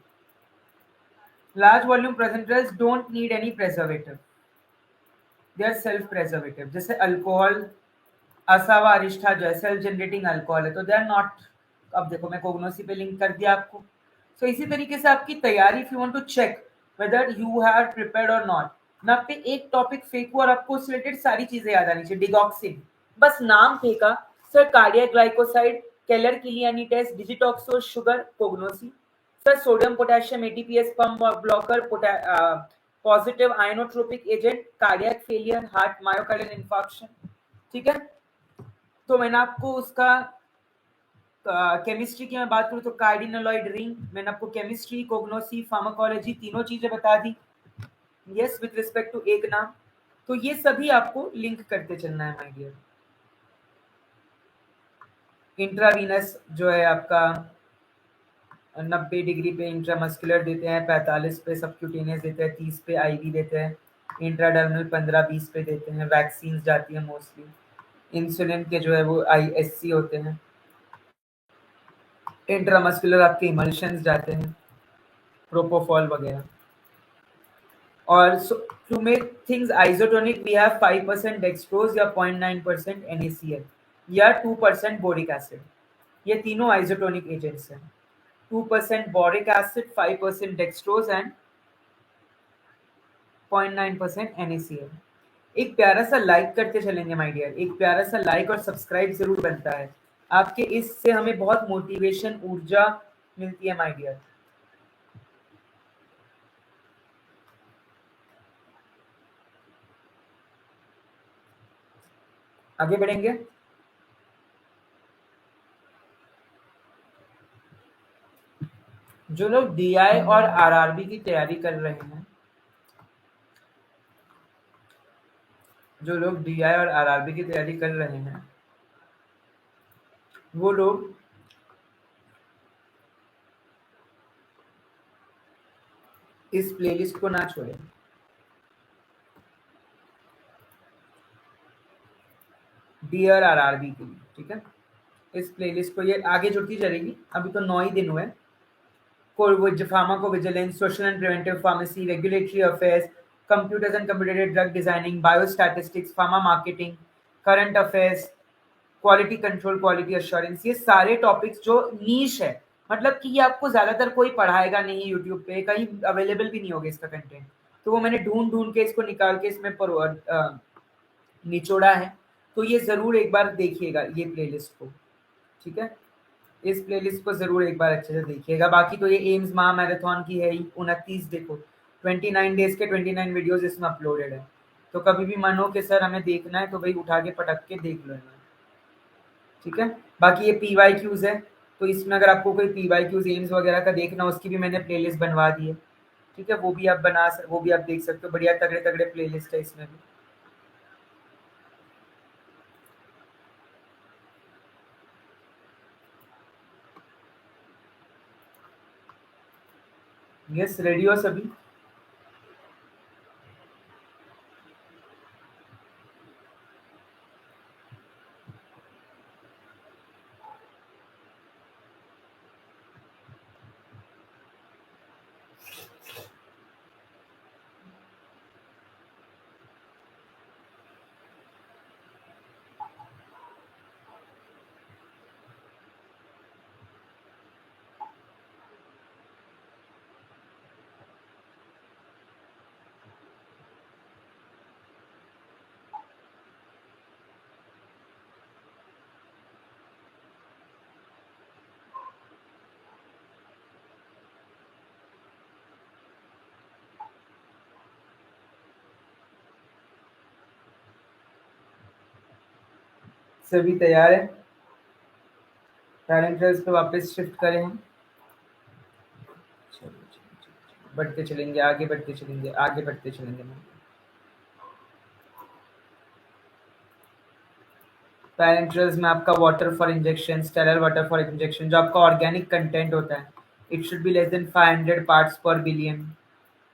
Large volume parenterals don't need any preservative, they are self preservative। जैसे alcohol, असावा अरिष्ठा जो है self generating alcohol है, तो they are not. अब देखो मैं कोग्नोसी पे लिंक कर दिया आपको। सो इसी तरीके से आपकी तैयारी, if you want to check whether you have prepared or not, मैं आप पे एक टॉपिक फेंकू और आपको उससे रिलेटेड सारी चीजें याद आनी चाहिए। डिगॉक्सिन, बस नाम फेंका sir, cardiac glycoside, Keller Killiani test, digitoxose sugar, कोग्नोसी। Sir sodium potassium ATPase pump blocker, positive inotropic agent, cardiac failure, heart myocardial infarction. ठीक है, तो मैंने आपको उसका केमिस्ट्री की मैं बात करूँ तो कार्डिनोलॉइड रिंग, मैंने आपको केमिस्ट्री, कोग्नोसी, फार्माकोलॉजी तीनों चीजें बता दी। यस, विद रिस्पेक्ट टू एक नाम। तो ये सभी आपको लिंक करते चलना है माय डियर। इंट्रावीनस जो है आपका 90 डिग्री पे इंट्रामस्कुलर देते हैं, 45 पे सबक्यूटेनियस देते हैं, 30 पे आईवी देते हैं, इंट्राडर्मल 15-20 पे देते हैं। वैक्सीन जाती है मोस्टली। इंसुलिन के जो है वो आईएससी होते हैं। इंट्रामस्कुलर आपके इमल्शंस जाते हैं, प्रोपोफॉल वगैरह। और to make things isotonic we have 5% dextrose या 0.9% NaCl या 2% बोरिक एसिड। ये तीनों आइसोटोनिक एजेंट्स हैं। 2% boric acid, 5% dextrose and 0.9% NaCl। एक प्यारा सा लाइक करते चलेंगे माय डियर, एक प्यारा सा लाइक और सब्सक्राइब जरूर बनता है आपके, इससे हमें बहुत मोटिवेशन, ऊर्जा मिलती है माय डियर। आगे बढ़ेंगे। जो लोग डीआई और आरआरबी की तैयारी कर रहे हैं, जो लोग डीआई और आरआरबी की तैयारी कर रहे हैं, वो लोग इस प्लेलिस्ट को ना छोड़ें। डी और आरआरबी के लिए, ठीक है, इस प्लेलिस्ट को ये आगे जुड़ती चलेगी। अभी तो 9 ही दिन हुए। Pharmacovigilance, social and preventive pharmacy, regulatory affairs, computers and computed drug designing, biostatistics, pharma marketing, current affairs, quality control, quality assurance, ये सारे टॉपिक्स जो नीश है, मतलब कि ये आपको ज्यादातर कोई पढ़ाएगा नहीं, यूट्यूब पे कहीं अवेलेबल भी नहीं होगा इसका कंटेंट, तो वो मैंने ढूंढ ढूंढ के इसको निकाल के इसमें निचोड़ा है। तो ये जरूर एक बार देखिएगा ये प्लेलिस्ट को, ठीक है, इस प्लेलिस्ट को जरूर एक बार अच्छे से देखिएगा। बाकी तो ये एम्स महा मैराथन की है ही, 29 देखो 29 डेज के 29 वीडियोस इसमें अपलोडेड है। तो कभी भी मन हो कि सर हमें देखना है तो भाई उठा के पटक के देख लो इन्हें, ठीक है। बाकी ये पी वाई क्यूज है, तो इसमें अगर आपको कोई पी वाई क्यूज एम्स वगैरह का देखना हो, उसकी भी मैंने प्लेलिस्ट बनवा दी है, ठीक है, वो भी आप वो भी आप देख सकते हो। बढ़िया तगड़े तगड़े प्लेलिस्ट है इसमें भी। यस, रेडी हो सभी? सभी तैयार है? पैरेंटल्स पे वापस शिफ्ट करें हम। चलो चलो चलो, बढ़ते चलेंगे, आगे बढ़ते चलेंगे, आगे बढ़ते चलेंगे। पैरेंटल्स में आपका water for injection, sterile water for injection, जो आपका ऑर्गेनिक कंटेंट होता है, it should be less than 500 parts पर बिलियन।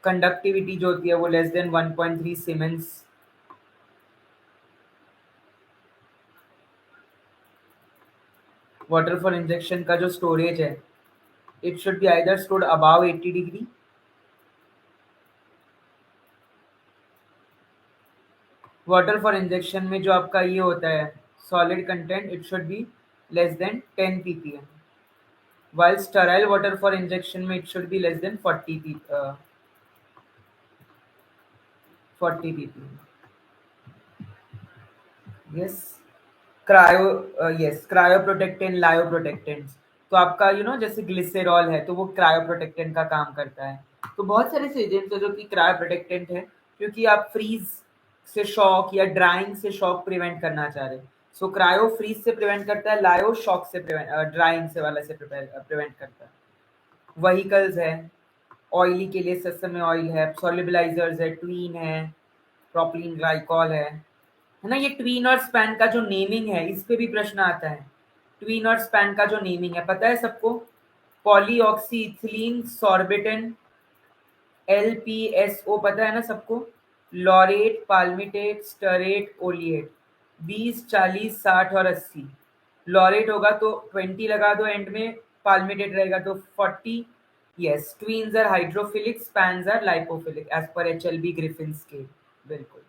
कंडक्टिविटी जो होती है वो less than 1.3 siemens. Water for injection का जो स्टोरेज है, it should be either stored above 80 degree. Water for injection में जो आपका ये होता है solid content, it should be less than 10 ppm, while sterile water for injection में it should be less than 40 ppm. Yes. Cryo, yes, cryo protectant, लायो प्रोटेक्टेंट्स। तो आपका जैसे ग्लिसरॉल है तो वो क्रायो प्रोटेक्टेंट का काम करता है। तो बहुत सारे से एजेंट्स है जो कि क्रायो प्रोटेक्टेंट है, क्योंकि आप फ्रीज से शॉक या ड्राइंग से शॉक प्रिवेंट करना चाह रहे हैं। सो क्रायो फ्रीज से प्रिवेंट करता है, लायो शॉक से प्रिवेंट, ड्राइंग से वाला से प्रिवेंट करता है। व्हीकल्स है, ऑयली के लिए सेसमे ऑयल है, सॉल्युबलाइजर्स है, ट्वीन है, प्रोपिलीन ग्लाइकॉल है ना। ये ट्वीन और स्पैन का जो नेमिंग है, इस पे भी प्रश्न आता है। ट्वीन और स्पैन का जो नेमिंग है पता है सबको? पॉलीऑक्सीइथिलीन सॉर्बिटेन, LPSO पता है ना सबको? Laureate, palmitate, Strait, ओलिएट। 20, 40, 60 और 80। लॉरेट होगा तो 20 लगा दो एंड में, पाल्मिटेट रहेगा तो 40। Yes, tweens are hydrophilic, spans are lipophilic as per HLB Griffin scale. बिल्कुल।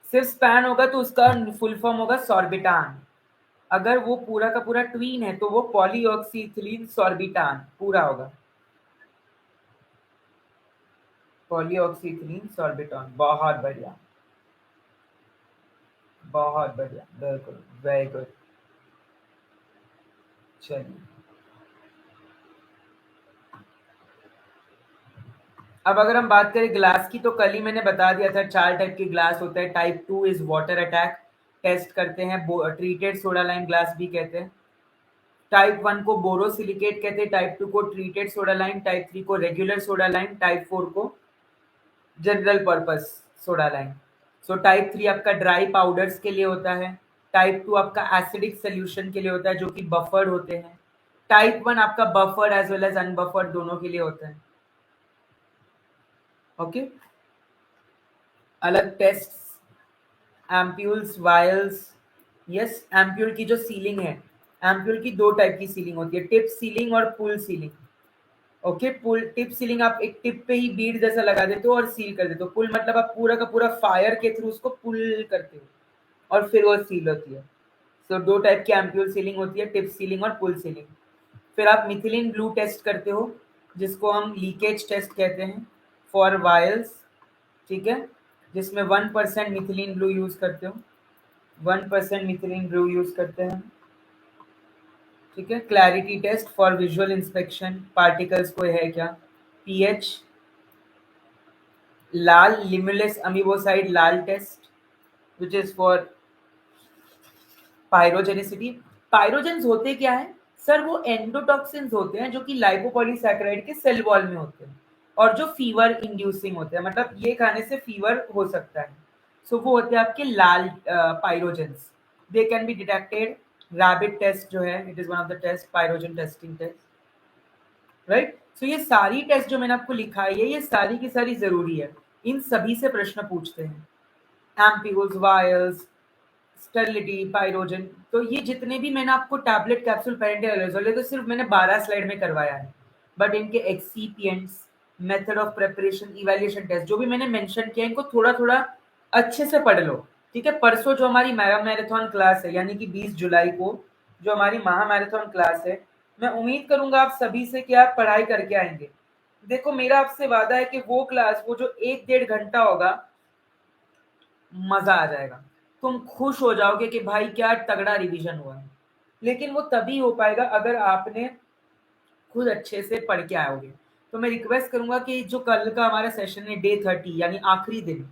सिर्फ स्पैन होगा तो उसका फुल फॉर्म होगा सॉर्बिटान। अगर वो पूरा का पूरा ट्वीन है तो वो पॉलीऑक्सीइथिलीन सॉर्बिटान पूरा होगा। पॉलीऑक्सीइथिलीन सॉर्बिटान। बहुत बढ़िया, बहुत बढ़िया, बिल्कुल, वेरी गुड। चलिए, अब अगर हम बात करें ग्लास की, तो कल ही मैंने बता दिया था 4 टाइप के ग्लास होते हैं। Type 2 is water attack, test करते हैं, ट्रीटेड सोडा लाइम ग्लास भी कहते हैं। टाइप 1 को बोरोसिलिकेट कहते हैं, टाइप 2 को ट्रीटेड सोडा लाइम, टाइप 3 को रेगुलर सोडा लाइम, टाइप 4 को general purpose soda lime. So type 3 आपका ड्राई पाउडर्स के लिए होता है। टाइप 2 आपका एसिडिक सोल्यूशन के लिए होता है, जो कि बफर्ड होते हैं। टाइप 1 आपका buffered as well as unbuffered दोनों के लिए होता है। ओके, अलग test, ampoules, vials. Yes, ampoule की जो सीलिंग है, एम्प्यूल की 2 टाइप की सीलिंग होती है, टिप सीलिंग और पुल सीलिंग। ओके, पुल, टिप सीलिंग आप एक टिप पे ही बीड जैसा लगा देते हो और सील कर देते हो। पुल मतलब आप पूरा का पूरा फायर के थ्रू उसको पुल करते हो और फिर वो सील होती है। सो 2 टाइप की एम्प्यूल सीलिंग होती है, टिप सीलिंग और पुल सीलिंग। फिर आप मिथिलीन ब्लू टेस्ट करते हो, जिसको हम लीकेज टेस्ट कहते हैं, फॉर वायल्स। ठीक है, जिसमें 1% मिथिलीन ब्लू यूज करते हो, 1% मिथिलीन ब्लू यूज करते हैं। ठीक है, clarity test for visual inspection, particles कोई है क्या। PH, LAL limulus amoebocyte LAL test, which is for pyrogenicity. Pyrogens होते क्या है सर? वो एंडोटॉक्सिन्स होते हैं जो कि लाइपोपॉलीसैकेराइड के सेल वॉल में होते हैं और जो फीवर इंड्यूसिंग होते हैं, मतलब ये खाने से फीवर हो सकता है। सो वो होते हैं आपके LAL pyrogens. They can be detected. Rabbit test जो है, it is one of the test, pyrogen testing test, right. So ये सारी टेस्ट जो मैंने आपको लिखा है, ये सारी की सारी जरूरी है। इन सभी से प्रश्न पूछते हैं। Ampoules, vials, sterility, pyrogen. तो ये जितने भी मैंने आपको टैबलेट, कैप्सूल, पेरेंटल, तो सिर्फ मैंने 12 स्लाइड में करवाया है, बट इनके excipients, method of preparation, evaluation test जो भी मैंने मेंशन किया, इनको थोड़ा थोड़ा अच्छे से पढ़ लो। ठीक है, परसों जो हमारी मैराथन क्लास है, यानी कि 20 जुलाई को जो हमारी महा मैराथन क्लास है, मैं उम्मीद करूंगा आप सभी से कि आप पढ़ाई करके आएंगे। देखो, मेरा आपसे वादा है कि वो क्लास, वो जो 1-1.5 घंटा होगा, मजा आ जाएगा। तुम खुश हो जाओगे कि भाई क्या तगड़ा रिवीजन हुआ है। लेकिन वो तभी हो पाएगा अगर आपने खुद अच्छे से पढ़ के आओगे। तो मैं रिक्वेस्ट करूंगा कि जो कल का हमारा सेशन है, डे 30 यानी आखिरी दिन,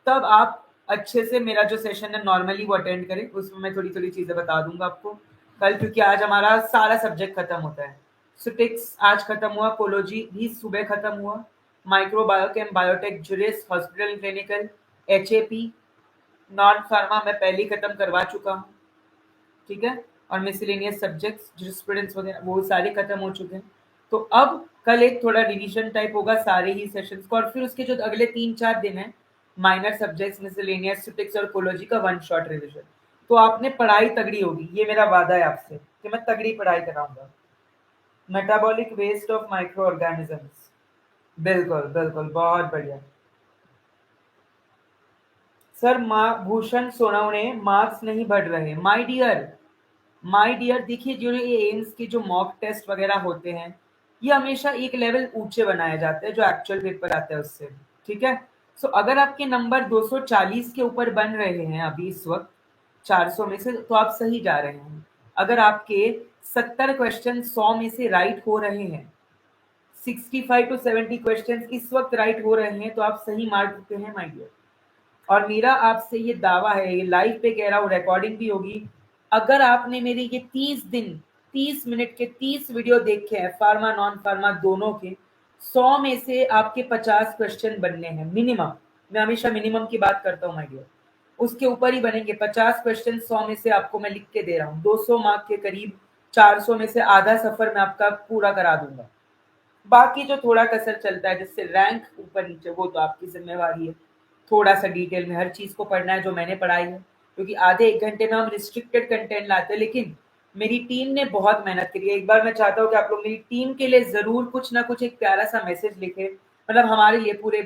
तब आप अच्छे से मेरा जो सेशन है नॉर्मली वो अटेंड करें, उसमें मैं थोड़ी थोड़ी चीजें बता दूंगा आपको कल, क्योंकि आज हमारा सारा सब्जेक्ट खत्म होता है। सुटिक्स आज खत्म हुआ, कोलोजी भी सुबह खत्म हुआ, microbiochem, biotech, juris, hospital clinical, HAP, non pharma मैं पहले ही खत्म करवा चुका हूँ, ठीक है। और मिसलेनियस सब्जेक्ट्स जूरिस्प्रूडेंस वगैरह वो सारे खत्म हो चुके हैं। तो अब कल एक थोड़ा रिवीजन टाइप होगा सारे ही सेशंस का, और फिर उसके जो अगले 3-4 दिन है माइनर सब्जेक्ट्स मिसलेनियस, स्टैटिस्टिक्स और कोलॉजी का वन शॉट रिवीजन। तो आपने पढ़ाई तगड़ी होगी, ये मेरा वादा है आपसे कि मैं तगड़ी पढ़ाई कराऊंगा। Metabolic waste of microorganisms, बिल्कुल बिल्कुल, बहुत बढ़िया। सर भूषण सोनवणे मार्क्स नहीं बढ़ रहे, माय डियर देखिए, जो ये एम्स के जो मॉक टेस्ट वगैरह होते हैं, ये हमेशा एक लेवल ऊंचे बनाए जाते हैं जो एक्चुअल पेपर आता है उससे, ठीक है। सो अगर आपके नंबर 240 के ऊपर बन रहे हैं अभी इस वक्त 400 में से, तो आप सही जा रहे हैं। अगर आपके 70 क्वेश्चन 100 में से राइट हो रहे हैं, 65 to 70 क्वेश्चन इस वक्त राइट हो रहे हैं, तो आप सही मार्क पे हैं माय डियर। और मेरा आपसे ये दावा है, ये लाइव पे कह रहा हूँ, रिकॉर्डिंग भी होगी, अगर आपने मेरे ये 30 दिन 30 मिनट के 30 वीडियो देखे हैं फार्मा नॉन फार्मा दोनों के, 100 में से आपके 50 क्वेश्चन बनने हैं मिनिमम। मैं हमेशा मिनिमम की बात करता हूँ माय डियर, उसके ऊपर ही बनेंगे 50 क्वेश्चन। 100 में से आपको मैं लिख के दे रहा हूँ 200 मार्क के करीब, 400 में से आधा सफर मैं आपका पूरा करा दूंगा। बाकी जो थोड़ा कसर चलता है जिससे रैंक ऊपर नीचे, वो तो आपकी जिम्मेवारी है। थोड़ा सा डिटेल में हर चीज को पढ़ना है जो मैंने पढ़ाई है, क्योंकि आधे 1 घंटे में हम रिस्ट्रिक्टेड कंटेंट लाते हैं, लेकिन मेरी टीम ने बहुत मेहनत करी है। एक बार मैं चाहता हूँ कि आप लोग मेरी टीम के लिए जरूर कुछ ना कुछ एक प्यारा सा मैसेज लिखे, मतलब हमारे लिए पूरे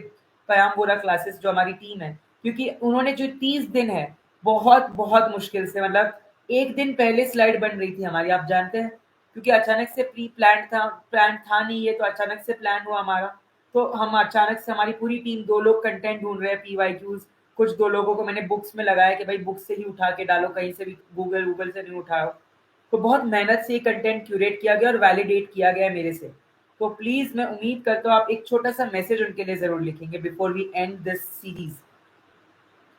पयाम्बोरा क्लासेस जो हमारी टीम है, क्योंकि उन्होंने जो 30 दिन है बहुत बहुत मुश्किल से, मतलब एक दिन पहले स्लाइड बन रही थी हमारी, आप जानते हैं, क्योंकि अचानक से प्लान था नहीं, ये तो अचानक से प्लान हुआ हमारा। तो हम अचानक से हमारी पूरी टीम, 2 लोग कंटेंट ढूंढ रहे हैं पीवाईक्यूज, कुछ 2 लोगों को मैंने बुक्स में लगाया कि भाई बुक से ही उठा के डालो, कहीं से भी गूगल गूगल से नहीं उठाओ। तो बहुत मेहनत से ये कंटेंट क्यूरेट किया गया और वैलिडेट किया गया है मेरे से। तो प्लीज मैं उम्मीद करता हूँ आप एक छोटा सा मैसेज उनके लिए जरूर लिखेंगे before we end this series,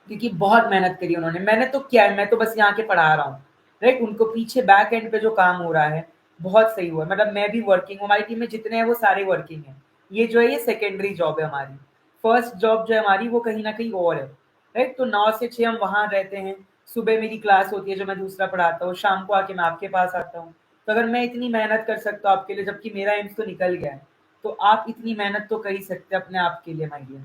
क्योंकि बहुत मेहनत करी उन्होंने। मैंने तो क्या है, मैं तो बस यहाँ के पढ़ा रहा हूँ, राइट। उनको पीछे बैक एंड पे जो काम हो रहा है बहुत सही हुआ है। मतलब मैं भी वर्किंग हूँ, हमारी टीम में जितने हैं वो सारे वर्किंग हैं। ये जो है ये सेकेंडरी जॉब है हमारी, फर्स्ट जॉब जो है हमारी वो कहीं ना कहीं और है, राइट। तो 9 से 6 हम वहाँ रहते हैं, सुबह मेरी क्लास होती है जो मैं दूसरा पढ़ाता हूँ, शाम को आके मैं आपके पास आता हूँ। तो अगर मैं इतनी मेहनत कर सकता हूँ आपके लिए, जबकि मेरा एम्स तो निकल गया है, तो आप इतनी मेहनत तो कर ही सकते हैं अपने आप के लिए माय डियर।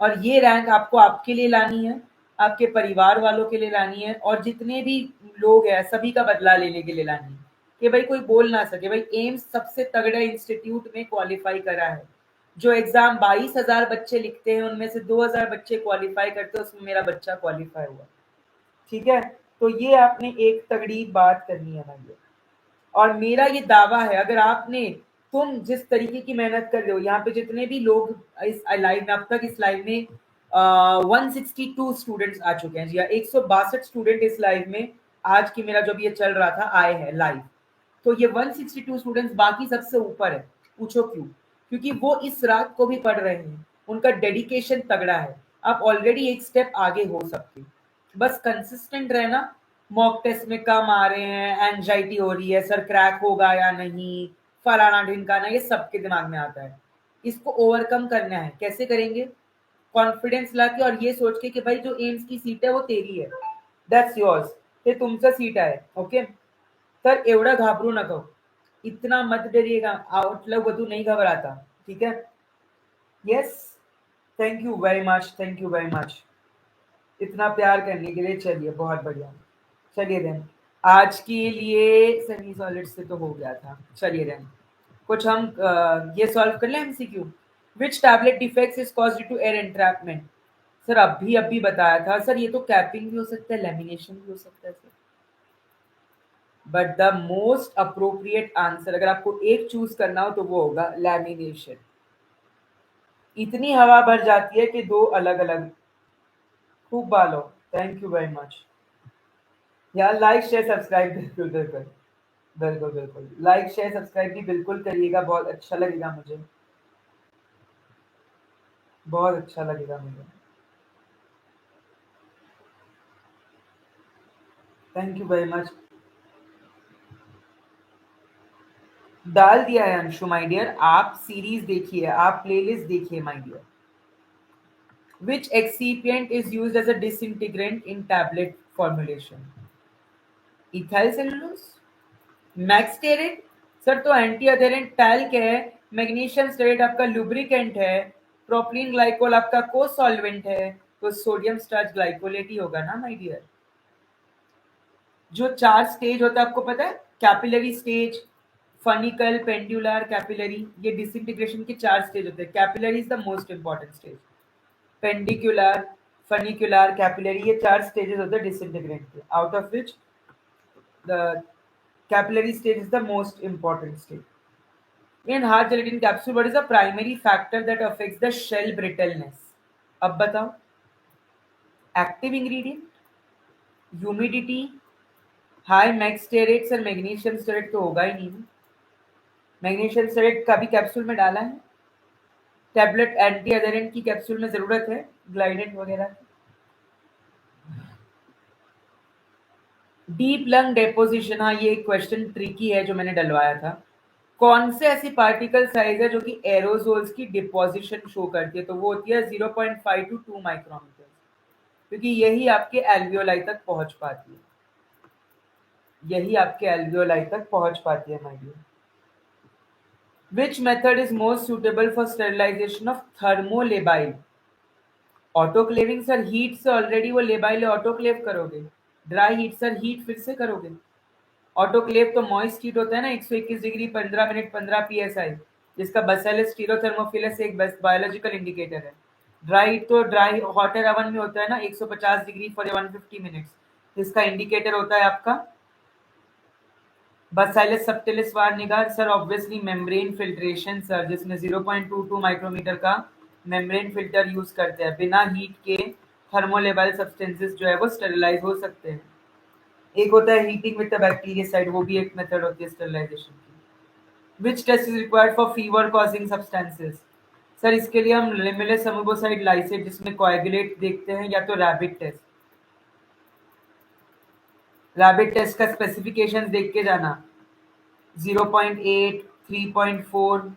और ये रैंक आपको आपके लिए लानी है, आपके परिवार वालों के लिए लानी है, और जितने भी लोग हैं सभी का बदला लेने के लिए लानी है, कि भाई कोई बोल ना सके भाई एम्स सबसे तगड़ा इंस्टीट्यूट में क्वालिफाई करा है। जो एग्जाम 22,000 बच्चे लिखते हैं उनमें से 2,000 बच्चे क्वालिफाई करते हैं, उसमें मेरा बच्चा क्वालिफाई हुआ, ठीक है। तो ये आपने एक तगड़ी बात करनी है भाई। और मेरा ये दावा है, अगर आपने, तुम जिस तरीके की मेहनत कर रहे हो, यहाँ पे जितने भी लोग इस लाइव में अब तक, इस लाइव में 162 स्टूडेंट्स आ चुके हैं जी हाँ, 162 स्टूडेंट इस लाइव में आज की मेरा जब ये चल रहा था आए हैं लाइव। तो ये 162 स्टूडेंट्स बाकी सबसे ऊपर है। पूछो क्यों? क्योंकि वो इस रात को भी पढ़ रहे हैं, उनका डेडिकेशन तगड़ा है। आप ऑलरेडी एक स्टेप आगे हो सकते हो, बस कंसिस्टेंट रहना। मॉक टेस्ट में कम आ रहे हैं, एंजाइटी हो रही है, सर क्रैक होगा या नहीं, फलाना ढिमकाना, ये सबके दिमाग में आता है। इसको ओवरकम करना है, कैसे करेंगे? कॉन्फिडेंस लाके और ये सोच के कि भाई जो एम्स की सीट है वो तेरी है, दैट्स योर्स, ते तुमचं सीट आहे, ओके। तर एवढं घाबरू नको, इतना मत डरिएगा, आउटलुक बधु नहीं घबराता, ठीक है। Yes, thank you very much, thank you very much इतना प्यार करने के लिए। चलिए बहुत बढ़िया, चलिए देन आज के लिए सेमी सॉलिड से तो हो गया था। चलिए देन कुछ हम ये सॉल्व कर लें MCQ. Which tablet defects is caused due to air entrapment? Sir अभी बताया था सर, ये तो कैपिंग भी हो सकता है, लेमिनेशन भी हो सकता है sir, but the most appropriate answer अगर आपको एक चूज करना हो तो वो होगा लैमिनेशन। इतनी हवा भर जाती है कि दो अलग अलग, खूब बालो, थैंक यू वेरी मच यार। लाइक शेयर सब्सक्राइब बिल्कुल बिल्कुल, बिल्कुल बिल्कुल लाइक शेयर सब्सक्राइब भी बिल्कुल करिएगा, बहुत अच्छा लगेगा मुझे, बहुत अच्छा लगेगा मुझे। Thank you very much. डाल दिया है अंशु माय डियर, आप सीरीज देखिए, आप प्लेलिस्ट देखिए my dear. Which excipient is used as a disintegrant in tablet formulation? Ethyl cellulose, मैक्सटेरेट। सर तो एंटी अधेरेंट टैल्क है, मैग्नीशियम स्टेरेट आपका लुब्रिकेंट है, प्रोपिलीन ग्लाइकोल आपका को सॉल्वेंट है, तो सोडियम स्टार्च ग्लाइकोलेट ही होगा ना माय डियर। जो 4 स्टेज होता है आपको पता है, capillary stage, funicular, pendular, capillary, ये डिसइंटीग्रेशन के 4 स्टेज होते हैं। Capillary is the most important stage, pendular, funicular, capillary, ये 4 स्टेजेस होते हैं डिसइंटीग्रेंट के, out of which the capillary stage is the most important stage. In hard gelatin capsule, what is the primary factor that affects the shell brittleness? अब बताओ, active ingredient, humidity, high max stearates और magnesium stearate तो होगा ही नहीं। Magnesium stearate का भी capsule में डाला है, टैबलेट एंटी अधेरेंट की कैप्सूल में जरूरत है, ग्लाइडेंट वगैरह। डीप लंग डेपोजिशन, हाँ ये क्वेश्चन ट्रिकी है जो मैंने डलवाया था। कौन से ऐसी पार्टिकल साइज है जो कि एरोजोल्स की डिपोजिशन शो करती है? तो वो होती है 0.5 टू 2 माइक्रोमीटर, क्योंकि यही आपके एल्वियोलाई तक पहुंच पाती है, यही आपके एल्वियोलाई तक पहुंच पाती है my dear. Which method is most suitable for sterilization of thermolabile? Autoclaving sir, heat से ऑलरेडी वो लेबाइल ऑटोक्लेव करोगे, ड्राई हीट सर, हीट फिर से करोगे। ऑटोक्लेव तो मॉइस्ट हीट होता है ना, 121 डिग्री 15 मिनट 15 psi, जिसका बैसिलस स्टीरोथर्मोफिलस एक बायोलॉजिकल इंडिकेटर है। ड्राई तो ड्राई हॉटर ओवन में होता है ना, 150 डिग्री फॉर 150 मिनट्स, जिसका इंडिकेटर होता है आपका बैसिलस सबटिलिस वार्निगर। Sir obviously membrane filtration sir, जिसमें 0.22 माइक्रोमीटर का मेम्ब्रेन फिल्टर यूज करते हैं। बिना हीट के थर्मोलेबल सब्सटेंसेस जो है वो स्टेरिलाइज हो सकते हैं। एक होता है हीटिंग विद द बैक्टीरियासाइड, वो भी एक मेथड होती है स्टेरिलाइजेशन की। Which test is required for fever causing substances? Sir इसके लिए हम लिमिलेस अमीबोसाइड लाइसेट जिसमें कोएगुलेट देखते हैं, या तो रैबिट टेस्ट। रैबिट टेस्ट का स्पेसिफिकेशन देख के जाना, 0.8, 3.4।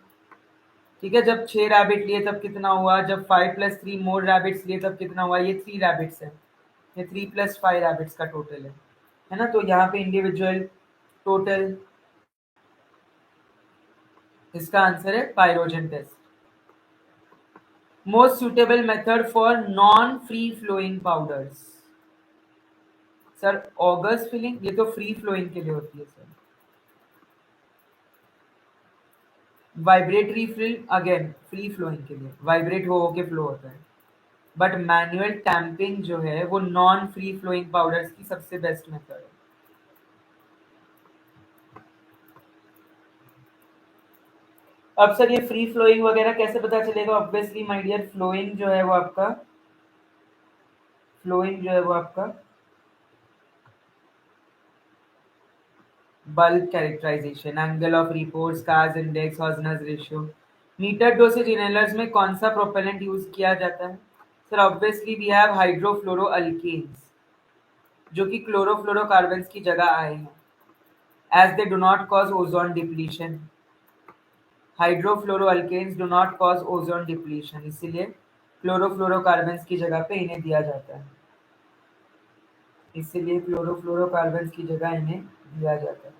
ठीक है, जब 6 रैबिट लिए तब कितना हुआ, जब 5+3 मोर रैबिट्स लिए तब कितना हुआ, ये 3 रैबिट्स है, ये 3+5 रैबिट्स का टोटल है ना। तो यहाँ पे इंडिविजुअल टोटल, इसका आंसर है pyrogen test. Most suitable method for non free flowing powders? Sir ऑगस फिलिंग, ये तो फ्री फ्लोइंग के लिए होती है sir. Vibratory film again free flowing के लिए, वाइब्रेट हो के फ्लो होता है। बट मैनुअल टैंपिंग जो है वो नॉन फ्री फ्लोइंग पाउडर्स की सबसे बेस्ट मेथड है। अब सर ये फ्री फ्लोइंग वगैरह कैसे पता चलेगा? ऑब्वियसली माय डियर, फ्लोइंग जो है वो आपका, फ्लोइंग जो है वो आपका bulk characterization, angle of repose, Carr's index, Hausner's ratio. Metered dosage inhalers में कौन सा प्रोपेलेंट यूज किया जाता है? Sir obviously we have hydrofluoroalkanes, जो कि क्लोरोफ्लोरोकार्बन्स की जगह आए हैं, as they do not cause ozone depletion. Hydrofluoroalkanes do not cause ozone depletion, इसीलिए क्लोरोफ्लोरोकार्बन्स की जगह पे इन्हें दिया जाता है, इसीलिए क्लोरोफ्लोरोकार्बन्स की जगह इन्हें दिया जाता है।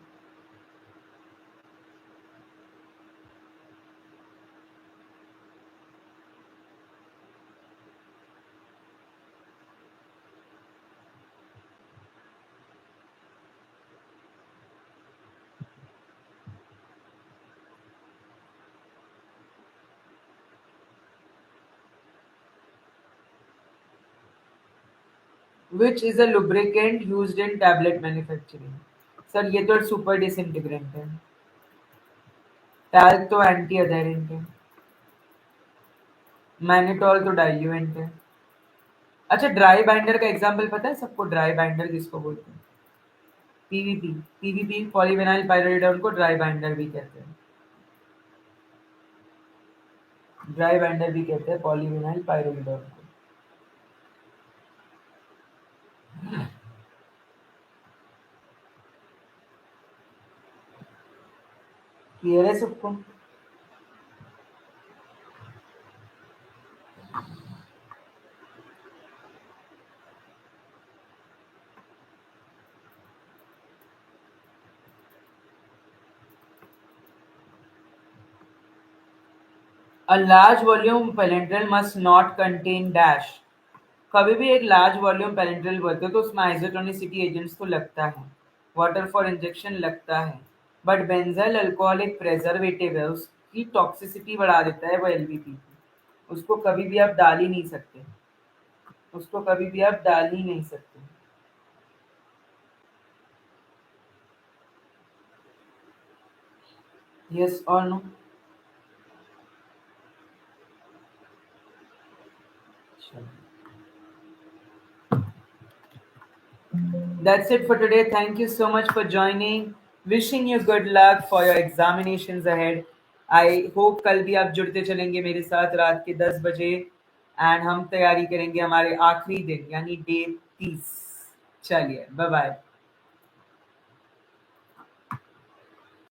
Which is a lubricant used in tablet manufacturing? Sir ये तो सुपर डिसइंटीग्रेंट है, टैल्क तो एंटी अधेरेंट है, मैनिटॉल तो डाइल्यूएंट है। अच्छा, ड्राई बाइंडर का एग्जांपल पता है सबको? ड्राई बाइंडर किसको बोलते हैं? पीवीपी, पीवीपी पॉलीविनाइल पायरोलिडोन को ड्राई बाइंडर भी कहते हैं, ड्राई बाइंडर भी कहते हैं पॉलीविनाइल पायरोलिडोन को। क्लियर है सबको? A large volume palindrome must not contain dash. कभी भी एक लार्ज वॉल्यूम पैरेंटल बोलते हो तो उसमें आइसोटोनिसिटी एजेंट्स तो लगता है, वाटर फॉर इंजेक्शन लगता है, बट बेंजाइल अल्कोहल एक प्रेजर्वेटिव है, उसकी टॉक्सिसिटी बढ़ा देता है वो एलबीपी की, उसको कभी भी आप डाल ही नहीं सकते, उसको कभी भी आप डाल ही नहीं सकते। यस और no? That's it for today. Thank you so much for joining. Wishing you good luck for your examinations ahead. I hope कल भी आप जुड़ते चलेंगे मेरे साथ रात के 10 बजे एंड हम तैयारी करेंगे हमारे आखिरी दिन यानी डे 30। चलिए बाय बाय।